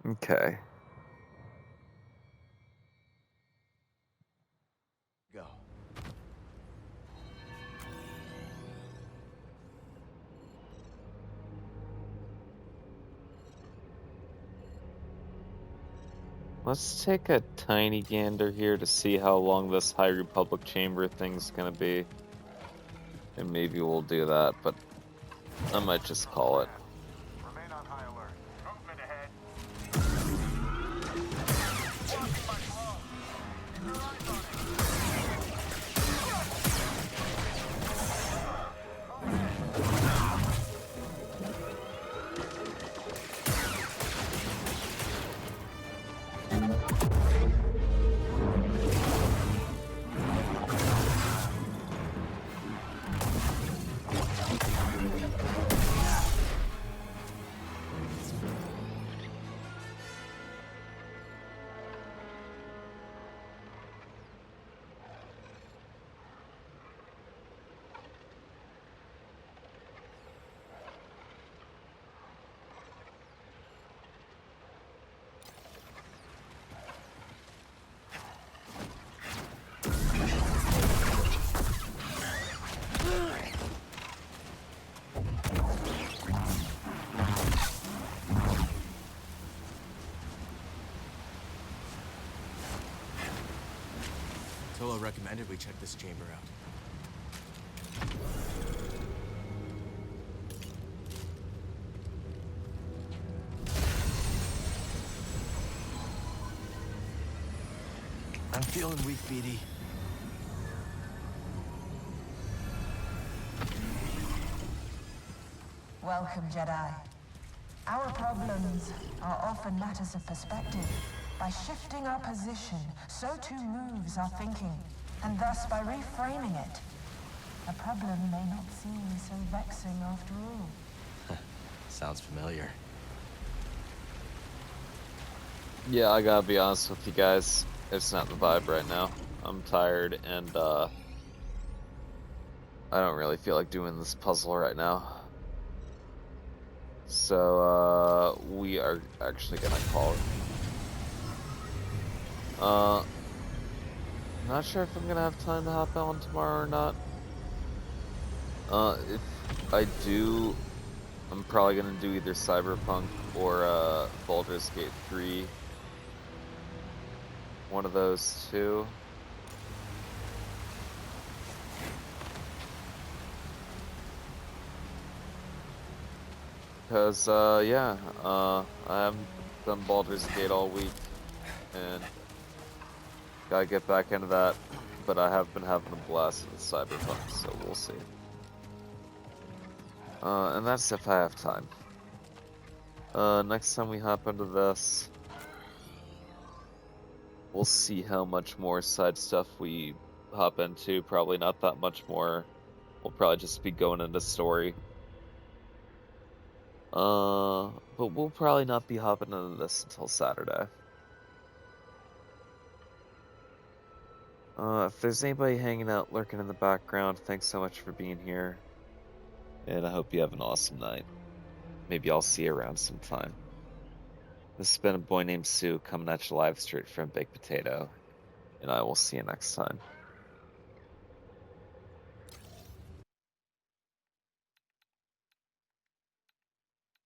Okay. Go. Let's take a tiny gander here to see how long this High Republic chamber thing's gonna be. And maybe we'll do that, but I might just call it. Remain on high alert. Movement ahead. Tolo recommended we check this chamber out. I'm feeling weak, BD. Welcome, Jedi. Our problems are often matters of perspective. By shifting our position, so too moves our thinking. And thus, by reframing it, a problem may not seem so vexing after all. Sounds familiar. Yeah, I gotta be honest with you guys. It's not the vibe right now. I'm tired and I don't really feel like doing this puzzle right now. So, we are actually gonna call it. Not sure if I'm gonna have time to hop on tomorrow or not. If I do, I'm probably gonna do either Cyberpunk or, Baldur's Gate 3. One of those two. Because, yeah, I haven't done Baldur's Gate all week, and gotta get back into that, but I have been having a blast with Cyberpunk, so we'll see. And that's if I have time. Next time we hop into this, we'll see how much more side stuff we hop into. Probably not that much more. We'll probably just be going into story. But we'll probably not be hopping into this until Saturday. If there's anybody hanging out, lurking in the background, thanks so much for being here. And I hope you have an awesome night. Maybe I'll see you around sometime. This has been a boy named Sue coming at you live straight from Baked Potato. And I will see you next time.